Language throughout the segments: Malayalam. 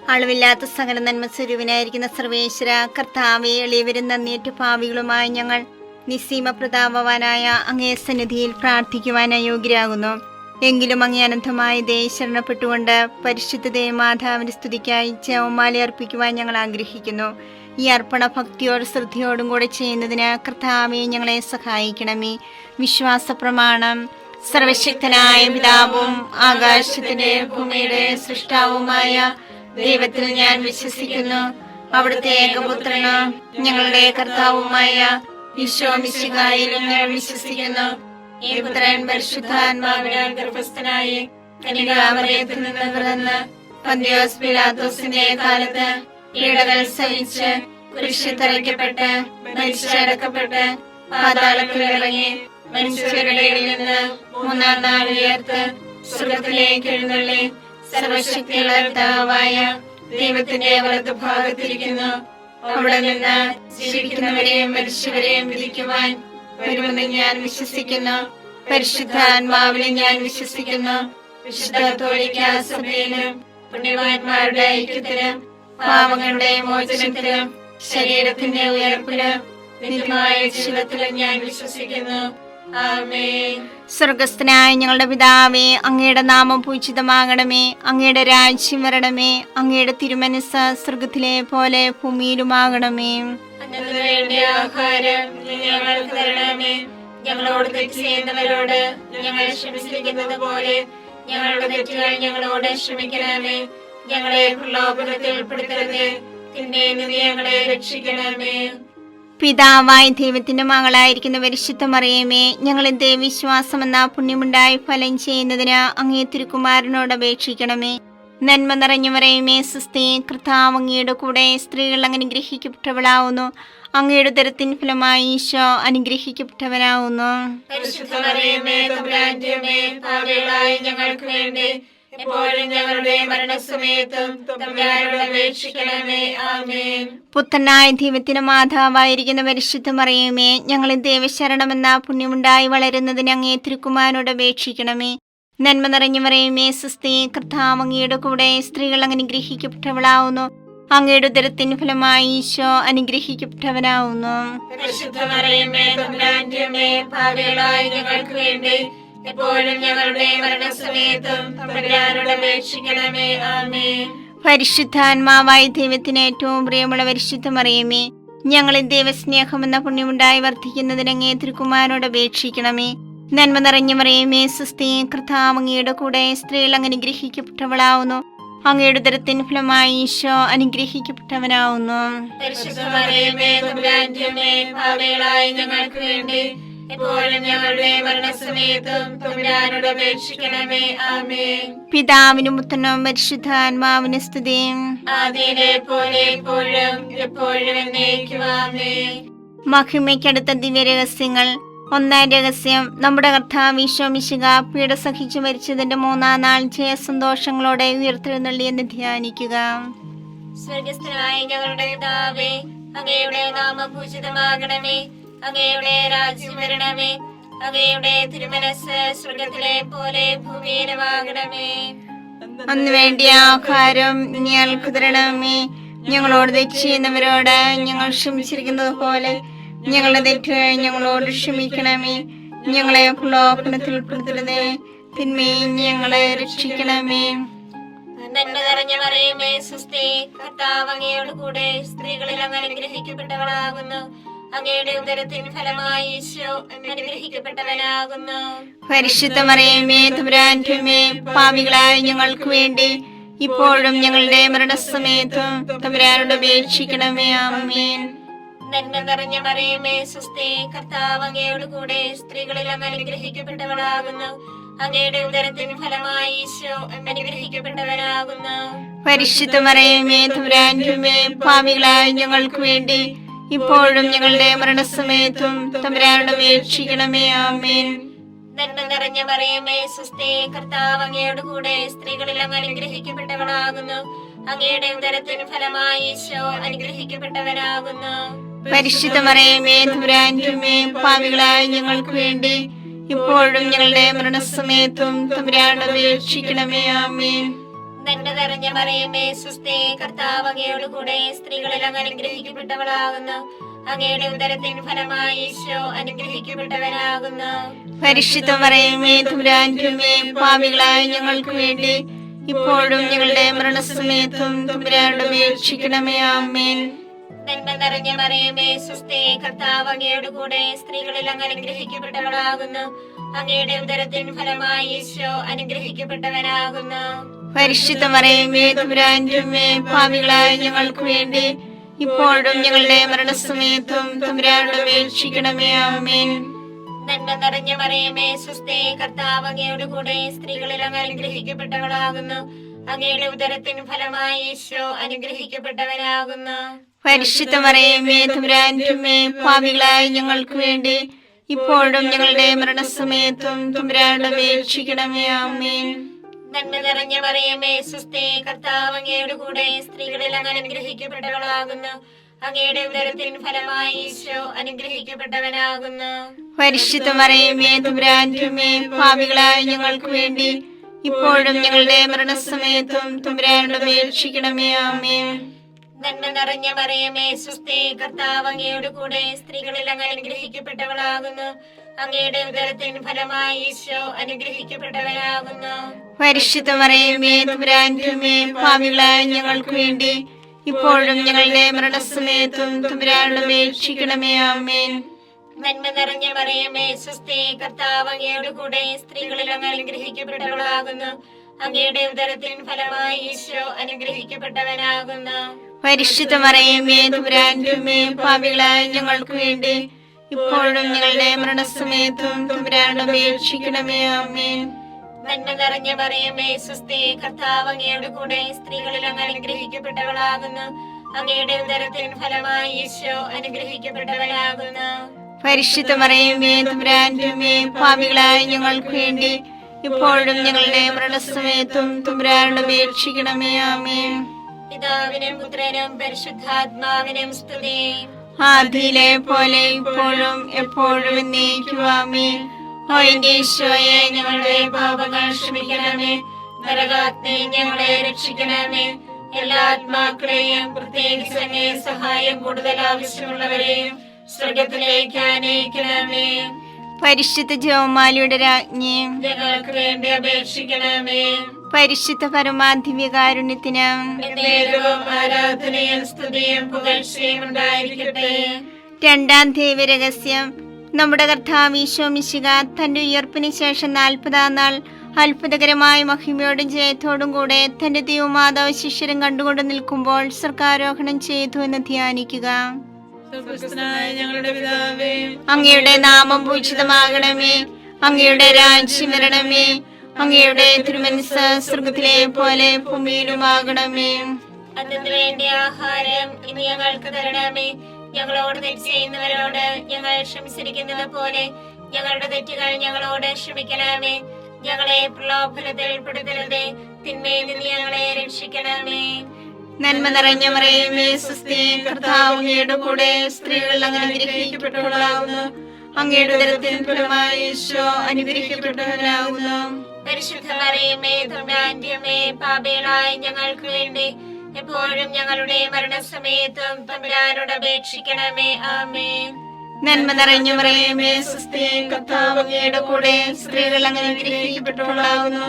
അളവില്ലാത്ത സകല നന്മ സ്വരൂപനായിരിക്കുന്ന സർവേശ്വര കർത്താവെ, എളിയവരും നന്ദിയേറ്റ പാപികളുമായി ഞങ്ങൾ നിസ്സീമ പ്രതാപവാനായ അങ്ങേ സന്നിധിയിൽ പ്രാർത്ഥിക്കുവാൻ അയോഗ്യരാകുന്നു. എങ്കിലും അങ്ങേ അനന്തമായ ദയ ശരണപ്പെട്ടുകൊണ്ട് പരിശുദ്ധ ദേവമാതാവിന്റെ സ്തുതിക്കായി ജപമാല അർപ്പിക്കുവാൻ ഞങ്ങൾ ആഗ്രഹിക്കുന്നു. ഈ അർപ്പണ ഭക്തിയോടും ശ്രദ്ധയോടും കൂടെ ചെയ്യുന്നതിന് കർത്താവെ ഞങ്ങളെ സഹായിക്കണമേ. വിശ്വാസ പ്രമാണം. സർവശക്തനായ പിതാവും ആകാശത്തിന്റെ ഭൂമിയുടെ സൃഷ്ടാവുമായ ദൈവത്തിൽ ഞാൻ വിശ്വസിക്കുന്നു. അവിടുത്തെ ഏകപുത്രന് ഞങ്ങളുടെ കർത്താവുമായ ഈശോ മിശിഹായിലും ഞാൻ വിശ്വസിക്കുന്നു. ഈ പുത്രൻ പരിശുദ്ധാത്മാവിനാൽ ഗർഭസ്ഥനായി കന്യകാമറിയത്തിൽ നിന്ന് പിറന്ന് പന്തിയോസ് പിലാത്തോസിന്റെ കാലത്ത് പീഡകൾ സഹിച്ച് കുരിശിൽ തറയ്ക്കപ്പെട്ട് മരിച്ചടക്കപ്പെട്ട് പാതാളത്തിൽ ഇറങ്ങി മനുഷ്യരുടെ ഇടയിൽ നിന്ന് മൂന്നാം നാൾ ഉയർത്ത് സ്വർഗ്ഗത്തിലേക്ക് എഴുന്നള്ളി സർവശക്തിയുള്ള പിതാവായ ദൈവത്തിന്റെ വലതുഭാഗത്തിരിക്കുന്നു. അവിടെ നിന്ന് ജീവിക്കുന്നവരെയും മരിച്ചവരെയും വിധിക്കുവാൻ വരുമെന്ന് ഞാൻ വിശ്വസിക്കുന്നു. പരിശുദ്ധാത്മാവിനെ ഞാൻ വിശ്വസിക്കുന്നു. വിശുദ്ധ കത്തോലിക്കാ സഭയിലും പുണ്യവാന്മാരുടെ ഐക്യത്തിലും പാപങ്ങളുടെ മോചനത്തിലും ശരീരത്തിന്റെ ഉയർപ്പിലും നിത്യമായ ജീവിതത്തിലും ഞാൻ വിശ്വസിക്കുന്നു. ആമേൻ. സ്വർഗസ്ഥനായ ഞങ്ങളുടെ പിതാവേ, അങ്ങയുടെ നാമം പൂജിതമാകണമേ. അങ്ങയുടെ രാജ്യം വരണമേ. അങ്ങയുടെ തിരുമനസ്സ് സ്വർഗത്തിലെ പോലെ ഭൂമിയിലുമാകണമേ. വേണ്ട ആഹാരം ഞങ്ങൾക്ക് തരണമേ. ഞങ്ങളോട് തെറ്റ് ചെയ്യുന്നവരോട് ഞങ്ങൾ ക്ഷമിച്ചിരിക്കുന്നത് പോലെ ഞങ്ങളുടെ തെറ്റുകൾ ഞങ്ങളോട് ക്ഷമിക്കണമേ. ഞങ്ങളെ പ്രലോഭനത്തിൽ ഉൾപ്പെടുത്തരുതേ, തിന്മയിൽ നിന്ന് ഞങ്ങളെ രക്ഷിക്കണമേ. പിതാവായ ദൈവത്തിന്റെ മകളായിരിക്കുന്ന പരിശുദ്ധ മറിയമേ, ഞങ്ങളെ ദൈവവിശ്വാസം എന്ന പുണ്യമുണ്ടായി ഫലം ചെയ്യുന്നതിന് അങ്ങേ തിരുക്കുമാരനോട് അപേക്ഷിക്കണമേ. നന്മ നിറഞ്ഞ മറിയമേ, സുസ്ഥി, കർത്താവ് അങ്ങയുടെ കൂടെ സ്ത്രീകൾ അനുഗ്രഹിക്കപ്പെട്ടവളാവുന്നു. അങ്ങയുടെ ഉദരത്തിൻ ഫലമായി ഈശോ അനുഗ്രഹിക്കപ്പെട്ടവനാവുന്നു. പരിശുദ്ധ മറിയമേ, തമ്പുരാന്റെ അമ്മേ, പാപികളായ ഞങ്ങൾക്ക് വേണ്ടി എപ്പോഴും ഞങ്ങളുടെ മരണസമയത്തും തമ്പുരാനോട് അപേക്ഷിക്കണമേ. ആമേൻ. പുത്രനായ ദൈവത്തിന്റെ മാതാവായിരിക്കുന്ന പരിശുദ്ധ മറിയമേ, ഞങ്ങളെ ദൈവശരണമെന്ന പുണ്യമുണ്ടായി വളരുന്നതിന് അങ്ങേ തിരുക്കുമാരനോട് അപേക്ഷിക്കണമേ. നന്മ നിറഞ്ഞ മറിയമേ, സുസ്ഥി, കർത്താവ് അങ്ങയുടെ കൂടെ സ്ത്രീകൾ അനുഗ്രഹിക്കപ്പെട്ടവളാവുന്നു. അങ്ങയുടെ ഉദരത്തിൻ ഫലമായി ഈശോ അനുഗ്രഹിക്കപ്പെട്ടവനാവുന്നു. പരിശുദ്ധ മറിയമേ, തമ്പുരാന്റെ അമ്മേ, പാപികളായ ഞങ്ങൾക്ക് വേണ്ടി എപ്പോഴും ഞങ്ങളുടെ മരണസമയത്തും തമ്പുരാനോട് അപേക്ഷിക്കണമേ. ആമേൻ. പരിശുദ്ധാത്മാവായ ദൈവത്തിന് ഏറ്റവും പ്രിയമുള്ള പരിശുദ്ധ മറിയമേ, ഞങ്ങളെ ദൈവസ്നേഹമെന്ന പുണ്യമുണ്ടായി വർദ്ധിക്കുന്നതിന് അങ്ങേ തിരുക്കുമാരനോട് അപേക്ഷിക്കണമേ. നന്മ നിറഞ്ഞ മറിയമേ, സുസ്ഥി, കർത്താവ് അങ്ങയുടെ കൂടെ സ്ത്രീകൾ അനുഗ്രഹിക്കപ്പെട്ടവളാവുന്നു. അങ്ങയുടെ ഉദരത്തിൻ ഫലമായി ഈശോ അനുഗ്രഹിക്കപ്പെട്ടവനാവുന്നു. പരിശുദ്ധ മറിയമേ, തമ്പുരാന്റെ അമ്മേ, പാപികളായ ഞങ്ങൾക്ക് വേണ്ടി എപ്പോഴും ഞങ്ങളുടെ മരണസമയത്തും തമ്പുരാനോട് അപേക്ഷിക്കണമേ. ആമേൻ. പിതാവിനും പുത്രനും പരിശുദ്ധാത്മാവിനും സ്തുതി. ആദിയിലെ പോലെ എപ്പോഴും എപ്പോഴും എന്നേക്കും. ആമേൻ. മഹിമയ്ക്കടുത്ത ദിവ്യരഹസ്യങ്ങൾ. ഒന്നാം രഹസ്യം, നമ്മുടെ കർത്താവ് ഈശോ മിശിഹാ പീഡ സഹിച്ചു മരിച്ചതിന്റെ മൂന്നാം നാൾ ജയസന്തോഷങ്ങളോടെ ഉയർത്തെഴുന്നള്ളിയെന്ന് ധ്യാനിക്കുക. സ്വർഗസ്ഥനായ ഞങ്ങളുടെ പിതാവേ, അങ്ങയുടെ നാമം പൂജിതമാകണമേ. അങ്ങയുടെ രാജ്യം വരണമേ. അങ്ങയുടെ തിരുമനസ്സ് സ്വർഗത്തിലെ പോലെ ഭൂമിയിലുമാകണമേ. അന്ന് വേണ്ടിയ ആഹാരം ഞങ്ങൾക്ക് തരണമേ. ഞങ്ങളോട് തെറ്റ് ചെയ്യുന്നവരോട് ഞങ്ങൾ ക്ഷമിച്ചിരിക്കുന്നത് പോലെ ഞങ്ങളുടെ തെറ്റുകൾ ഞങ്ങളോട് ക്ഷമിക്കണമേ. ഞങ്ങളെ പ്രലോഭനത്തിൽ ഉൾപ്പെടുത്തരുതേ, തിന്മയിൽ ഞങ്ങളെ രക്ഷിക്കണമേ. നന്മ നിറഞ്ഞ മറിയമേ, സുസ്ഥി, കർത്താവ് അങ്ങയോട് കൂടെ സ്ത്രീകളിൽ അങ്ങ് അനുഗ്രഹിക്കപ്പെട്ടവളാകുന്നു. അങ്ങയുടെ ഉദരത്തിൻ ഫലമായി ഈശോ അനുഗ്രഹിക്കപ്പെട്ടവനാകുന്നു. പരിശുദ്ധ മറിയമേ, തമ്പുരാന്റെ അമ്മേ, പാപികളായ ഞങ്ങൾക്ക് വേണ്ടി ഇപ്പോഴും ഞങ്ങളുടെ മരണസമയത്തും തമ്പുരാനോട് അപേക്ഷിക്കണമേ. ആമേൻ. നന്മ നിറഞ്ഞ മറിയമേ, സുസ്ഥി, കർത്താവ് അങ്ങയോട് കൂടെ സ്ത്രീകളിൽ അങ്ങ് അനുഗ്രഹിക്കപ്പെട്ടവളാകുന്നു. അങ്ങയുടെ ഉദരത്തിൻ ഫലമായി ഈശോ അനുഗ്രഹിക്കപ്പെട്ടവനാകുന്നു. പരിശുദ്ധ മറിയമേ, തമ്പുരാന്റെ അമ്മേ, പാപികളായ ഞങ്ങൾക്ക് വേണ്ടി ഇപ്പോഴും ഞങ്ങളുടെ മരണസമയത്തും തമ്പുരാനോട് അപേക്ഷിക്കണമേ. ആമേൻ. നന്മ നിറഞ്ഞ മറിയമേ, സുസ്ഥി, കർത്താവ് അങ്ങയോട് കൂടെ സ്ത്രീകളിൽ അങ്ങ് അനുഗ്രഹിക്കപ്പെട്ടവളാകുന്നു. അങ്ങയുടെ ഉദരത്തിൻ ഫലമായി ഈശോ അനുഗ്രഹിക്കപ്പെട്ടവനാകുന്നു. പരിശുദ്ധ മറിയമേ, തമ്പുരാന്റെ അമ്മേ, പാപികളായ ഞങ്ങൾക്ക് വേണ്ടി ഇപ്പോഴും ഞങ്ങളുടെ മരണസമയത്തും തമ്പുരാനോട് അപേക്ഷിക്കണമേ. ആമേൻ. നന്മ നിറഞ്ഞ മറിയമേ സുസ്ഥി, കർത്താവ് അങ്ങയോട് കൂടെ സ്ത്രീകളിൽ അങ്ങ് അനുഗ്രഹിക്കപ്പെട്ടവളാകുന്നു. അങ്ങയുടെ ഉദരത്തിൻ ഫലമായി ഈശോ അനുഗ്രഹിക്കപ്പെട്ടവനാകുന്നു. പരിശുദ്ധ മറിയമേ തമ്പുരാന്റെ അമ്മേ, പാപികളായ ഞങ്ങൾക്ക് വേണ്ടി ഇപ്പോഴും ഞങ്ങളുടെ മരണസമയത്തും തമ്പുരാനോട് അപേക്ഷിക്കണമേ. ആമേൻ. നന്മ നിറഞ്ഞ മറിയമേ സുസ്ഥി, കർത്താവ് അങ്ങയോട് കൂടെ സ്ത്രീകളിൽ അങ്ങ് അനുഗ്രഹിക്കപ്പെട്ടവളാകുന്നു. അങ്ങയുടെ ഉദരത്തിൻ ഫലമായി ഈശോ അനുഗ്രഹിക്കപ്പെട്ടവനാകുന്നു. പരിശുദ്ധ മറിയമേ തമ്പുരാന്റെ അമ്മേ, പാപികളായ ഞങ്ങൾക്ക് വേണ്ടി ഇപ്പോഴും ഞങ്ങളുടെ മരണസമയത്തും തമ്പുരാനോട് അപേക്ഷിക്കണമേ. ആമേൻ. നന്മ നിറഞ്ഞ മറിയമേ സുസ്ഥി, കർത്താവ് അങ്ങയോട് കൂടെ സ്ത്രീകളിൽ അങ്ങ് അനുഗ്രഹിക്കപ്പെട്ടവളാകുന്നു. അങ്ങയുടെ ഉദരത്തിൻ ഫലമായി ഈശോ അനുഗ്രഹിക്കപ്പെട്ടവനാകുന്നു. പരിശുദ്ധ മറിയമേ തമ്പുരാന്റെ അമ്മേ, പാപികളായ ഞങ്ങൾക്ക് വേണ്ടി ഇപ്പോഴും ഞങ്ങളുടെ മരണസമയത്തും തമ്പുരാനോട് അപേക്ഷിക്കണമേ. ആമേൻ. നന്മ നിറഞ്ഞ മറിയമേ സുസ്ഥി, കർത്താവ് അങ്ങയോട് കൂടെ സ്ത്രീകളിൽ അങ്ങ് അനുഗ്രഹിക്കപ്പെട്ടവളാകുന്നു. അങ്ങയുടെ ഉദരത്തിൻ ഫലമായി ഈശോ അനുഗ്രഹിക്കപ്പെട്ടവനാകുന്നു. പരിശുദ്ധ മറിയമേ തമ്പുരാന്റെ അമ്മേ, പാപികളായ ഞങ്ങൾക്ക് വേണ്ടി ഇപ്പോഴും ഞങ്ങളുടെ മരണസമയത്തും തമ്പുരാനോട് അപേക്ഷിക്കണമേ. ആമേൻ. നന്മ നിറഞ്ഞ മറിയമേ സുസ്ഥി, കർത്താവ് അങ്ങയോട് കൂടെ സ്ത്രീകളിൽ അങ്ങ് അനുഗ്രഹിക്കപ്പെട്ടവളാകുന്നു. അങ്ങയുടെ ഉദരത്തിൻ ഫലമായി ഈശോ അനുഗ്രഹിക്കപ്പെട്ടവനാകുന്നു. പരിശുദ്ധ മറിയമേ തമ്പുരാന്റെ അമ്മേ, പാപികളായ ഞങ്ങൾക്ക് വേണ്ടി ഇപ്പോഴും ഞങ്ങളുടെ മരണസമയത്തും തമ്പുരാനോട് അപേക്ഷിക്കണമേ. ആമേൻ. നന്മ നിറഞ്ഞ മറിയമേ സുസ്ഥി, കർത്താവ് അങ്ങയോട് കൂടെ സ്ത്രീകളിൽ അങ്ങ് അനുഗ്രഹിക്കപ്പെട്ടവളാകുന്നു. അങ്ങയുടെ ഉദരത്തിൻ ഫലമായി ഈശോ അനുഗ്രഹിക്കപ്പെട്ടവനാകുന്നു. പരിശുദ്ധ മറിയമേ തമ്പുരാന്റെ അമ്മേ, പാപികളായ ഞങ്ങൾക്ക് വേണ്ടി ഇപ്പോഴും ഞങ്ങളുടെ മരണസമയത്തും തമ്പുരാനോട് അപേക്ഷിക്കണമേ. ആമേൻ. നന്മ നിറഞ്ഞ മറിയമേ സുസ്ഥി, കർത്താവ് അങ്ങയോട് കൂടെ സ്ത്രീകളിൽ അങ്ങ് അനുഗ്രഹിക്കപ്പെട്ടവളാകുന്നു. അങ്ങയുടെ ഉദരത്തിൻ ഫലമായി ഈശോ അനുഗ്രഹിക്കപ്പെട്ടവനാകുന്നു. പരിശുദ്ധ മറിയമേ തമ്പുരാന്റെ അമ്മേ, പാപികളായ ഞങ്ങൾക്ക് വേണ്ടി ഇപ്പോഴും ഞങ്ങളുടെ മരണസമയത്തും തമ്പുരാനോട് അപേക്ഷിക്കണമേ. ആമേൻ. പിതാവിനും പുത്രനും പരിശുദ്ധാത്മാവിനും സ്തുതി. ആദിയിലെ പോലെ ഇപ്പോഴും എപ്പോഴും എന്നേക്കും. ആമേൻ. ഓ എന്റെ ഈശോയെ, ഞങ്ങളുടെ പാപങ്ങൾ ക്ഷമിക്കണമേ. നരകാഗ്നി ഞങ്ങളെ രക്ഷിക്കണമേ. എല്ലാ ആത്മാക്കളെയും പ്രത്യേകിച്ച് അങ്ങേ സഹായം കൂടുതൽ ആവശ്യമുള്ളവരെയും സ്വർഗത്തിലേക്ക് ആനയിക്കണമേ. പരിശുദ്ധ ജപമാലയുടെ രാജ്ഞി, ഞങ്ങൾക്ക് വേണ്ടി അപേക്ഷിക്കണമേ. പരിശുദ്ധ പരമാധിവ്യകാരുണ്യത്തിന് എന്നേരവും ആരാധനയും സ്തുതിയും പുകഴ്ചയും ഉണ്ടായിരിക്കട്ടെ. രണ്ടാം ദൈവരഹസ്യം. നമ്മുടെ കർത്താവ് ഈശോ മിശിഹ തന്റെ ഉയർപ്പിന് ശേഷം 40-ാം നാൾ അത്ഭുതകരമായ മഹിമയോടും ജയത്തോടും കൂടെ തന്റെ ദൈവമാതാവ് ശിഷ്യരും കണ്ടുകൊണ്ട് നിൽക്കുമ്പോൾ സ്വർഗ്ഗാരോഹണം ചെയ്തു എന്ന് ധ്യാനിക്കുക. ഞങ്ങളുടെ പിതാവേ, അങ്ങയുടെ നാമം പൂജിതമാകണമേ. അങ്ങയുടെ രാജ്യം വരണമേ. അങ്ങയുടെ തിരുമനസ്സ് സ്വർഗ്ഗത്തിലെ പോലെ ഭൂമിയിലുമാകണമേ. അതിനു വേണ്ടി ആഹാരം ഇനി ഞങ്ങൾക്ക് തരണമേ. ഞങ്ങളോട് തെറ്റ് ചെയ്യുന്നവരോട് ഞങ്ങൾ ക്ഷമിച്ചിരിക്കുന്നത് പോലെ ഞങ്ങളുടെ തെറ്റുകൾ ഞങ്ങളോട് ക്ഷമിക്കണമേ. ഞങ്ങളെ പ്രലോഭനത്തിൽ പെടുത്തരുതേ, തിന്മയിൽ നിന്ന് ഞങ്ങളെ രക്ഷിക്കണമേ. നന്മ നിറഞ്ഞ മറിയമേ സുസ്ഥി, കർത്താവ് അങ്ങയുടെ കൂടെ സ്ത്രീകൾ അങ്ങ് അനുഗ്രഹിക്കപ്പെട്ടവളാകുന്നു. അങ്ങയുടെ ഉദരത്തിൻ ഫലമായി ഈശോ അനുഗ്രഹിക്കപ്പെട്ടവനാകുന്നു. പരിശുദ്ധ മറിയമേ തമ്പുരാന്റെ അമ്മേ, പാപികളായ ഞങ്ങൾക്ക് വേണ്ടി എപ്പോഴും ഞങ്ങളുടെ മരണസമയത്തും തമ്പുരാനോട് അപേക്ഷിക്കണമേ. ആമേൻ. നന്മ നിറഞ്ഞ മറിയമേ സുസ്ഥി, കർത്താവ് അങ്ങയുടെ കൂടെ സ്ത്രീകൾ അങ്ങ് അനുഗ്രഹിക്കപ്പെട്ടവളാകുന്നു.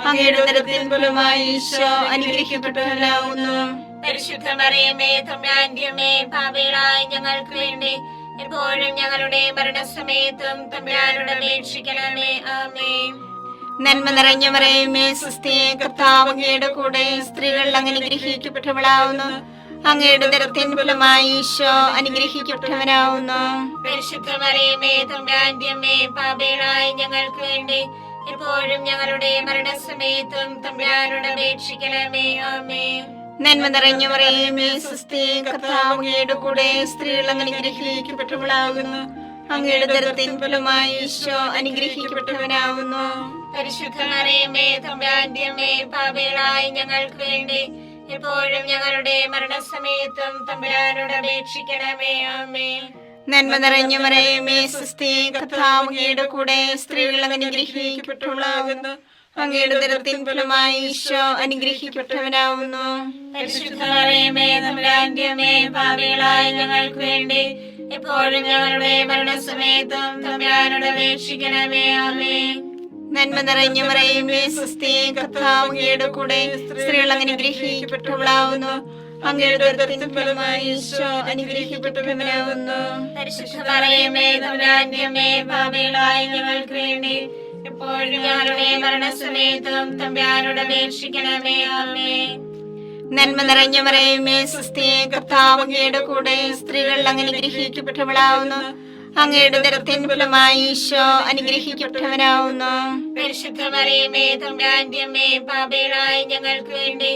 അങ്ങയുടെ ഉദരത്തിൻ ഫലമായി ഈശോ അനുഗ്രഹിക്കപ്പെട്ടവനാകുന്നു. പരിശുദ്ധ മറിയമേ തമ്പുരാന്റെ അമ്മേ, പാപികളായ ഞങ്ങൾക്ക് വേണ്ടി എപ്പോഴും ഞങ്ങളുടെ മരണസമയത്തും തമ്പുരാനോട് അപേക്ഷിക്കണമേ. ആമേൻ. നന്മ നിറഞ്ഞ മറിയമേ സുസ്ഥി, കർത്താവ് അങ്ങയുടെ കൂടെ സ്ത്രീകൾ അങ്ങ് അനുഗ്രഹിക്കപ്പെട്ടവളാകുന്നു. അങ്ങയുടെ ഉദരത്തിൻ ഫലമായി ഈശോ അനുഗ്രഹിക്കപ്പെട്ടവനാകുന്നു. പരിശുദ്ധ മറിയമേ തമ്പുരാന്റെ അമ്മേ, പാപികളായ ഞങ്ങൾക്ക് വേണ്ടി എപ്പോഴും ഞങ്ങളുടെ മരണസമയത്തും തമ്പുരാനോട് അപേക്ഷിക്കണമേ. ആമേൻ. നന്മ നിറഞ്ഞ മറിയമേ സുസ്ഥി, കർത്താവ് അങ്ങയുടെ കൂടെ സ്ത്രീകൾ അങ്ങ് അനുഗ്രഹിക്കപ്പെട്ടവളാകുന്നു. അങ്ങയുടെ ഉദരത്തിൻ ഫലമായി ഈശോ അനുഗ്രഹിക്കപ്പെട്ടവനാകുന്നു. പരിശുദ്ധ മറിയമേ തമ്പുരാന്റെ അമ്മേ, പാപികളായ ഞങ്ങൾക്ക് വേണ്ടി എപ്പോഴും ഞങ്ങളുടെ മരണസമയത്തും തമ്പുരാനോട് അപേക്ഷിക്കണമേ. ആമേൻ. നന്മ നിറഞ്ഞ മറിയമേ സുസ്ഥി, കർത്താവ് അങ്ങയുടെ കൂടെ സ്ത്രീകൾ അങ്ങ് അനുഗ്രഹിക്കപ്പെട്ടവളാകുന്നു. അങ്ങയുടെ ഉദരത്തിൻ ഫലമായി ഈശോ അനുഗ്രഹിക്കപ്പെട്ടവനാവുന്നു. പരിശുദ്ധ മറിയമേ തമ്പുരാന്റെ അമ്മേ, പാപികളായ ഞങ്ങൾക്ക് വേണ്ടി എപ്പോഴും ഞങ്ങളുടെ മരണസമയത്തും തമ്പുരാനോട് അപേക്ഷിക്കണമേ. ആമേൻ. നന്മ നിറഞ്ഞ മറിയമേ, സ്വസ്തി, കർത്താവ് അങ്ങയുടെ കൂടെ, സ്ത്രീകൾ അനുഗ്രഹിക്കപ്പെട്ടവളാവുന്നു. അങ്ങയുടെ ഉദരത്തിൻ ഫലമായി ഈശോ അനുഗ്രഹിക്കപ്പെട്ടവനാവുന്നു. പരിശുദ്ധ മറിയമേ തമ്പുരാന്റെ അമ്മേ, പാപികളായ ഞങ്ങൾക്ക് വേണ്ടി എപ്പോഴും ഞങ്ങളുടെ മരണസമയത്തും തമ്പുരാനോട് അപേക്ഷിക്കണമേ. ആമേൻ. നന്മ നിറഞ്ഞ മറിയമേ, സ്വസ്തി, കർത്താവ് അങ്ങയുടെ കൂടെ, സ്ത്രീകൾ അനുഗ്രഹിക്കപ്പെട്ടവളാവുന്നു. അങ്ങയുടെ ഉദരത്തിൻ ഫലമായി ഈശോ അനുഗ്രഹിക്കപ്പെട്ടവനാവുന്നു. പരിശുദ്ധ മറിയമേ തമ്പുരാന്റെ അമ്മേ, പാപികളായ ഞങ്ങൾക്ക് വേണ്ടി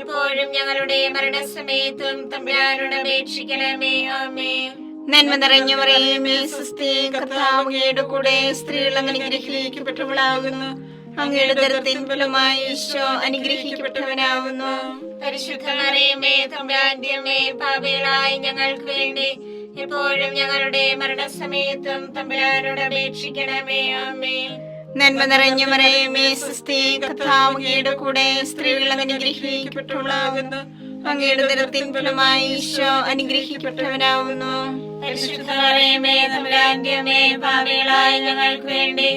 എപ്പോഴും ഞങ്ങളുടെ മരണസമയത്തും തമ്പുരാനോട് അപേക്ഷിക്കണമേ. ആമേൻ. നന്മ നിറഞ്ഞ മറിയമേ, സ്വസ്തി, കർത്താവ് അങ്ങയുടെ കൂടെ, സ്ത്രീകൾ അനുഗ്രഹിക്കപ്പെട്ടവളാകുന്നു. അങ്ങയുടെ ഉദരത്തിൻ ഫലമായി ഈശോ അനുഗ്രഹിക്കപ്പെട്ടവനാവുന്നു. പരിശുദ്ധ മറിയമേ തമ്പുരാന്റെ അമ്മേ, പാപികളായ ഞങ്ങൾക്ക് വേണ്ടി എപ്പോഴും ഞങ്ങളുടെ മരണസമയത്തും തമ്പുരാനോട് അപേക്ഷിക്കണമേ. ആമേൻ. നന്മ നിറഞ്ഞ മറിയമേ, സ്വസ്തി, കർത്താവ് അങ്ങയുടെ കൂടെ, സ്ത്രീകൾ അനുഗ്രഹിക്കപ്പെട്ടവളാകുന്നു. അങ്ങയുടെ ഉദരത്തിൻ ഫലമായി ഈശോ അനുഗ്രഹിക്കപ്പെട്ടവനാവുന്നു. പരിശുദ്ധ മറിയമേ തമ്പുരാന്റെ അമ്മേ, പാപികളായ ഞങ്ങൾക്ക് വേണ്ടി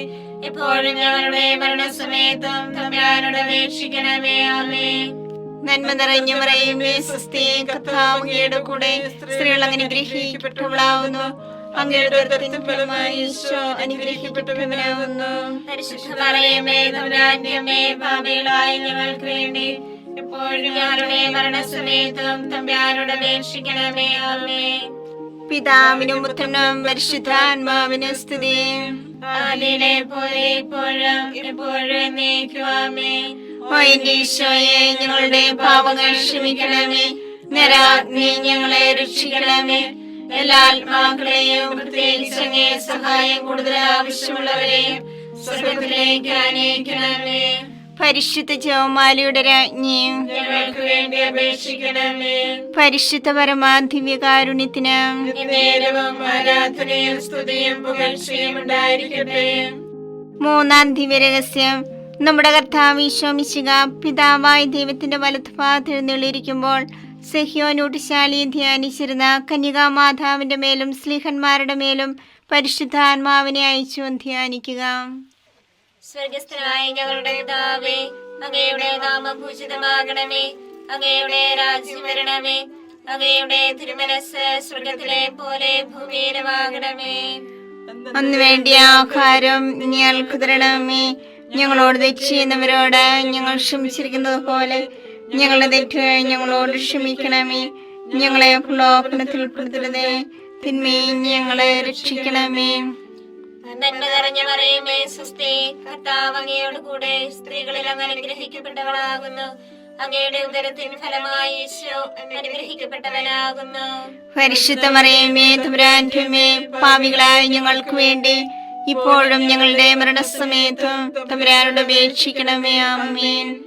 എപ്പോഴും ഞങ്ങളുടെ മരണസമയത്തും തമ്പുരാനോട് അപേക്ഷിക്കണമേ. ആമേൻ. നന്മ നിറഞ്ഞ മറിയമേ, സ്വസ്തി, കർത്താവ് അങ്ങയുടെ കൂടെ, സ്ത്രീകൾ അനുഗ്രഹിക്കപ്പെട്ടവളാവുന്നു. അങ്ങയുടെ ഉദരത്തിൻ ഫലമായി ഈശോ അനുഗ്രഹിക്കപ്പെട്ടവനാവുന്നു. പരിശുദ്ധ മറിയമേ തമ്പുരാന്റെ അമ്മേ, പാപികളായ ഞങ്ങൾക്ക് വേണ്ടി എപ്പോഴും ഞങ്ങളുടെ മരണസമയത്തും തമ്പുരാനോട് അപേക്ഷിക്കണമേ. ആമേൻ. പിതാവിനും പുത്രനും പരിശുദ്ധാത്മാവിനും സ്തുതി. ആദിയിലെ പോലെ ഇപ്പോഴും എപ്പോഴും എന്നേക്കും. ആമേൻ. ഓ എന്റെ ഈശോയെ, ഞങ്ങളുടെ പാപങ്ങൾ ക്ഷമിക്കണമേ. നരാഗ്നി ഞങ്ങളെ രക്ഷിക്കണമേ. എല്ലാ ആത്മാക്കളെയും, പ്രത്യേകിച്ച് അങ്ങേ സഹായം കൂടുതൽ ആവശ്യമുള്ളവരെയും സ്വർഗ്ഗത്തിലേക്ക് ആനയിക്കണമേ. പരിശുദ്ധ ജപമാലയുടെ രാജ്ഞിയും ഞങ്ങൾക്ക് വേണ്ടി അപേക്ഷിക്കണമേ. പരിശുദ്ധ പരമാധിവ്യകാരുണ്യത്തിന് നേരവും ആരാധനയും സ്തുതിയും പുകഴ്ചയും ഉണ്ടായിരിക്കട്ടെ. മൂന്നാം ദിവ്യരഹസ്യം. നമ്മുടെ കർത്താവ് ഈശോ മിശിഹ പിതാവായ ദൈവത്തിന്റെ വലത്തുഭാഗത്ത് എഴുന്നള്ളിയിരിക്കുമ്പോൾ സെഹ്യോനൂട്ടിശാലിയെ ധ്യാനിച്ചിരുന്ന കന്യകാമാതാവിന്റെ മേലും സ്ലീഹന്മാരുടെ മേലും പരിശുദ്ധാത്മാവിനെ അയച്ചു ധ്യാനിക്കുക. സ്വർഗസ്ഥനായ ഞങ്ങളുടെ പിതാവേ, അങ്ങയുടെ നാമം പൂജിതമാകണമേ. അങ്ങയുടെ രാജ്യം വരണമേ. അങ്ങയുടെ തിരുമനസ്സ് സ്വർഗത്തിലെ പോലെ ഭൂമിയിലുമാകണമേ. അന്ന് വേണ്ടിയ ആഹാരം ഞങ്ങൾക്ക് തരണമേ. ഞങ്ങളോട് തെറ്റ് ചെയ്യുന്നവരോട് ഞങ്ങൾ ക്ഷമിച്ചിരിക്കുന്നത് പോലെ ഞങ്ങളുടെ തെറ്റുകൾ ഞങ്ങളോട് ക്ഷമിക്കണമേ. ഞങ്ങളെ പ്രലോഭനത്തിൽ ഉൾപ്പെടുത്തരുതേ, തിന്മയിൽ ഞങ്ങളെ രക്ഷിക്കണമേ. നന്മ നിറഞ്ഞ മറിയമേ, സ്വസ്തി, കർത്താവ് അങ്ങയോട് കൂടെ, സ്ത്രീകളിൽ അങ്ങ് അനുഗ്രഹിക്കപ്പെട്ടവളാകുന്നു. അങ്ങയുടെ ഉദരത്തിൻ ഫലമായി ഈശോ അനുഗ്രഹിക്കപ്പെട്ടവനാകുന്നു. പരിശുദ്ധ മറിയമേ തമ്പുരാന്റെ അമ്മേ, പാപികളായ ഞങ്ങൾക്ക് വേണ്ടി ഇപ്പോഴും ഞങ്ങളുടെ മരണസമയത്തും തമ്പുരാനോട് അപേക്ഷിക്കണമേ. ആമേൻ.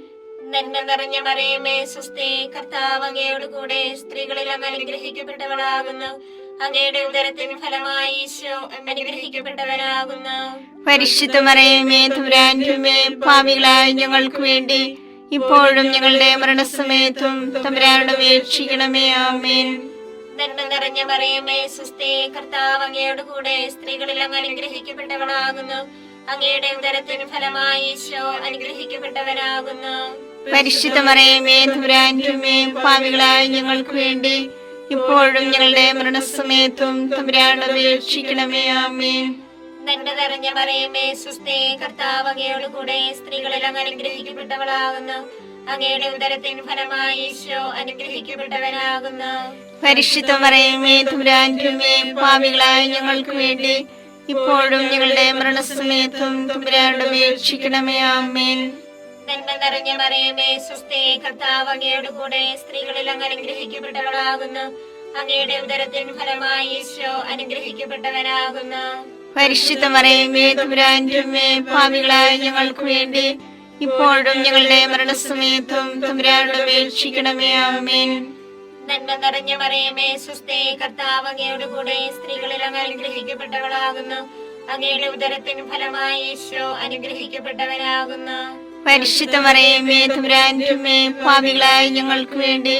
നന്മ നിറഞ്ഞ മറിയമേ, സ്വസ്തി, കർത്താവ് അങ്ങയോട് കൂടെ, സ്ത്രീകളിൽ അങ്ങ് അനുഗ്രഹിക്കപ്പെട്ടവളാകുന്നു. അങ്ങയുടെ ഉദരത്തിൻ ഫലമായി ഈശോ അനുഗ്രഹിക്കപ്പെട്ടവനാകുന്നു. പരിശുദ്ധ മറിയമേ തമ്പുരാന്റെ അമ്മേ, പാപികളായ ഞങ്ങൾക്ക് വേണ്ടി ഇപ്പോഴും ഞങ്ങളുടെ മരണസമയത്തും തമ്പുരാനോട് അപേക്ഷിക്കണമേ. ആമേൻ. നന്മ നിറഞ്ഞ മറിയമേ, സ്വസ്തി, കർത്താവ് അങ്ങയോട് കൂടെ, സ്ത്രീകളിൽ അങ്ങ് അനുഗ്രഹിക്കപ്പെട്ടവളാകുന്നു. അങ്ങയുടെ ഉദരത്തിൻ ഫലമായി ഈശോ അനുഗ്രഹിക്കപ്പെട്ടവനാകുന്നു. പരിശുദ്ധ മറിയമേ തമ്പുരാന്റെ അമ്മേ, പാപികളായ ഞങ്ങൾക്ക് വേണ്ടി ഇപ്പോഴും ഞങ്ങളുടെ മരണസമയത്തും തമ്പുരാനോട് അപേക്ഷിക്കണമേ. ആമേൻ. നന്മ നിറഞ്ഞ മറിയമേ, സ്വസ്തി, കർത്താവ് അങ്ങയോട് കൂടെ, സ്ത്രീകളിൽ അങ്ങ് അനുഗ്രഹിക്കപ്പെട്ടവളാകുന്നു. അങ്ങയുടെ ഉദരത്തിൻ ഫലമായി ഈശോ അനുഗ്രഹിക്കപ്പെട്ടവനാകുന്നു. പരിശുദ്ധ മറിയമേ തമ്പുരാന്റെ അമ്മേ, പാപികളായ ഞങ്ങൾക്ക് വേണ്ടി ഇപ്പോഴും ഞങ്ങളുടെ മരണസമയത്തും തമ്പുരാനോട് അപേക്ഷിക്കണമേ. ആമേൻ. നന്മ നിറഞ്ഞ മറിയമേ, സ്വസ്തി, കർത്താവ് അങ്ങയോട് കൂടെ, സ്ത്രീകളിൽ അങ്ങ് അനുഗ്രഹിക്കപ്പെട്ടവളാകുന്നു. അങ്ങയുടെ ഉദരത്തിൻ ഫലമായി ഈശോ അനുഗ്രഹിക്കപ്പെട്ടവനാകുന്നു. പരിശുദ്ധ മറിയമേ തമ്പുരാന്റെ അമ്മേ, പാപികളായ ഞങ്ങൾക്ക് വേണ്ടി ഇപ്പോഴും ഞങ്ങളുടെ മരണസമയത്തും തമ്പുരാനോട് അപേക്ഷിക്കണമേ. ആമേൻ. നന്മ നിറഞ്ഞ മറിയമേ, സ്വസ്തി, കർത്താവ് അങ്ങയോട് കൂടെ, സ്ത്രീകളിൽ അങ്ങ് അനുഗ്രഹിക്കപ്പെട്ടവളാകുന്നു. അങ്ങയുടെ ഉദരത്തിൻ ഫലമായി ഈശോ അനുഗ്രഹിക്കപ്പെട്ടവനാകുന്നു. പരിശുദ്ധ മറിയമേ തമ്പുരാന്റെ അമ്മേ, പാപികളായ ഞങ്ങൾക്ക് വേണ്ടി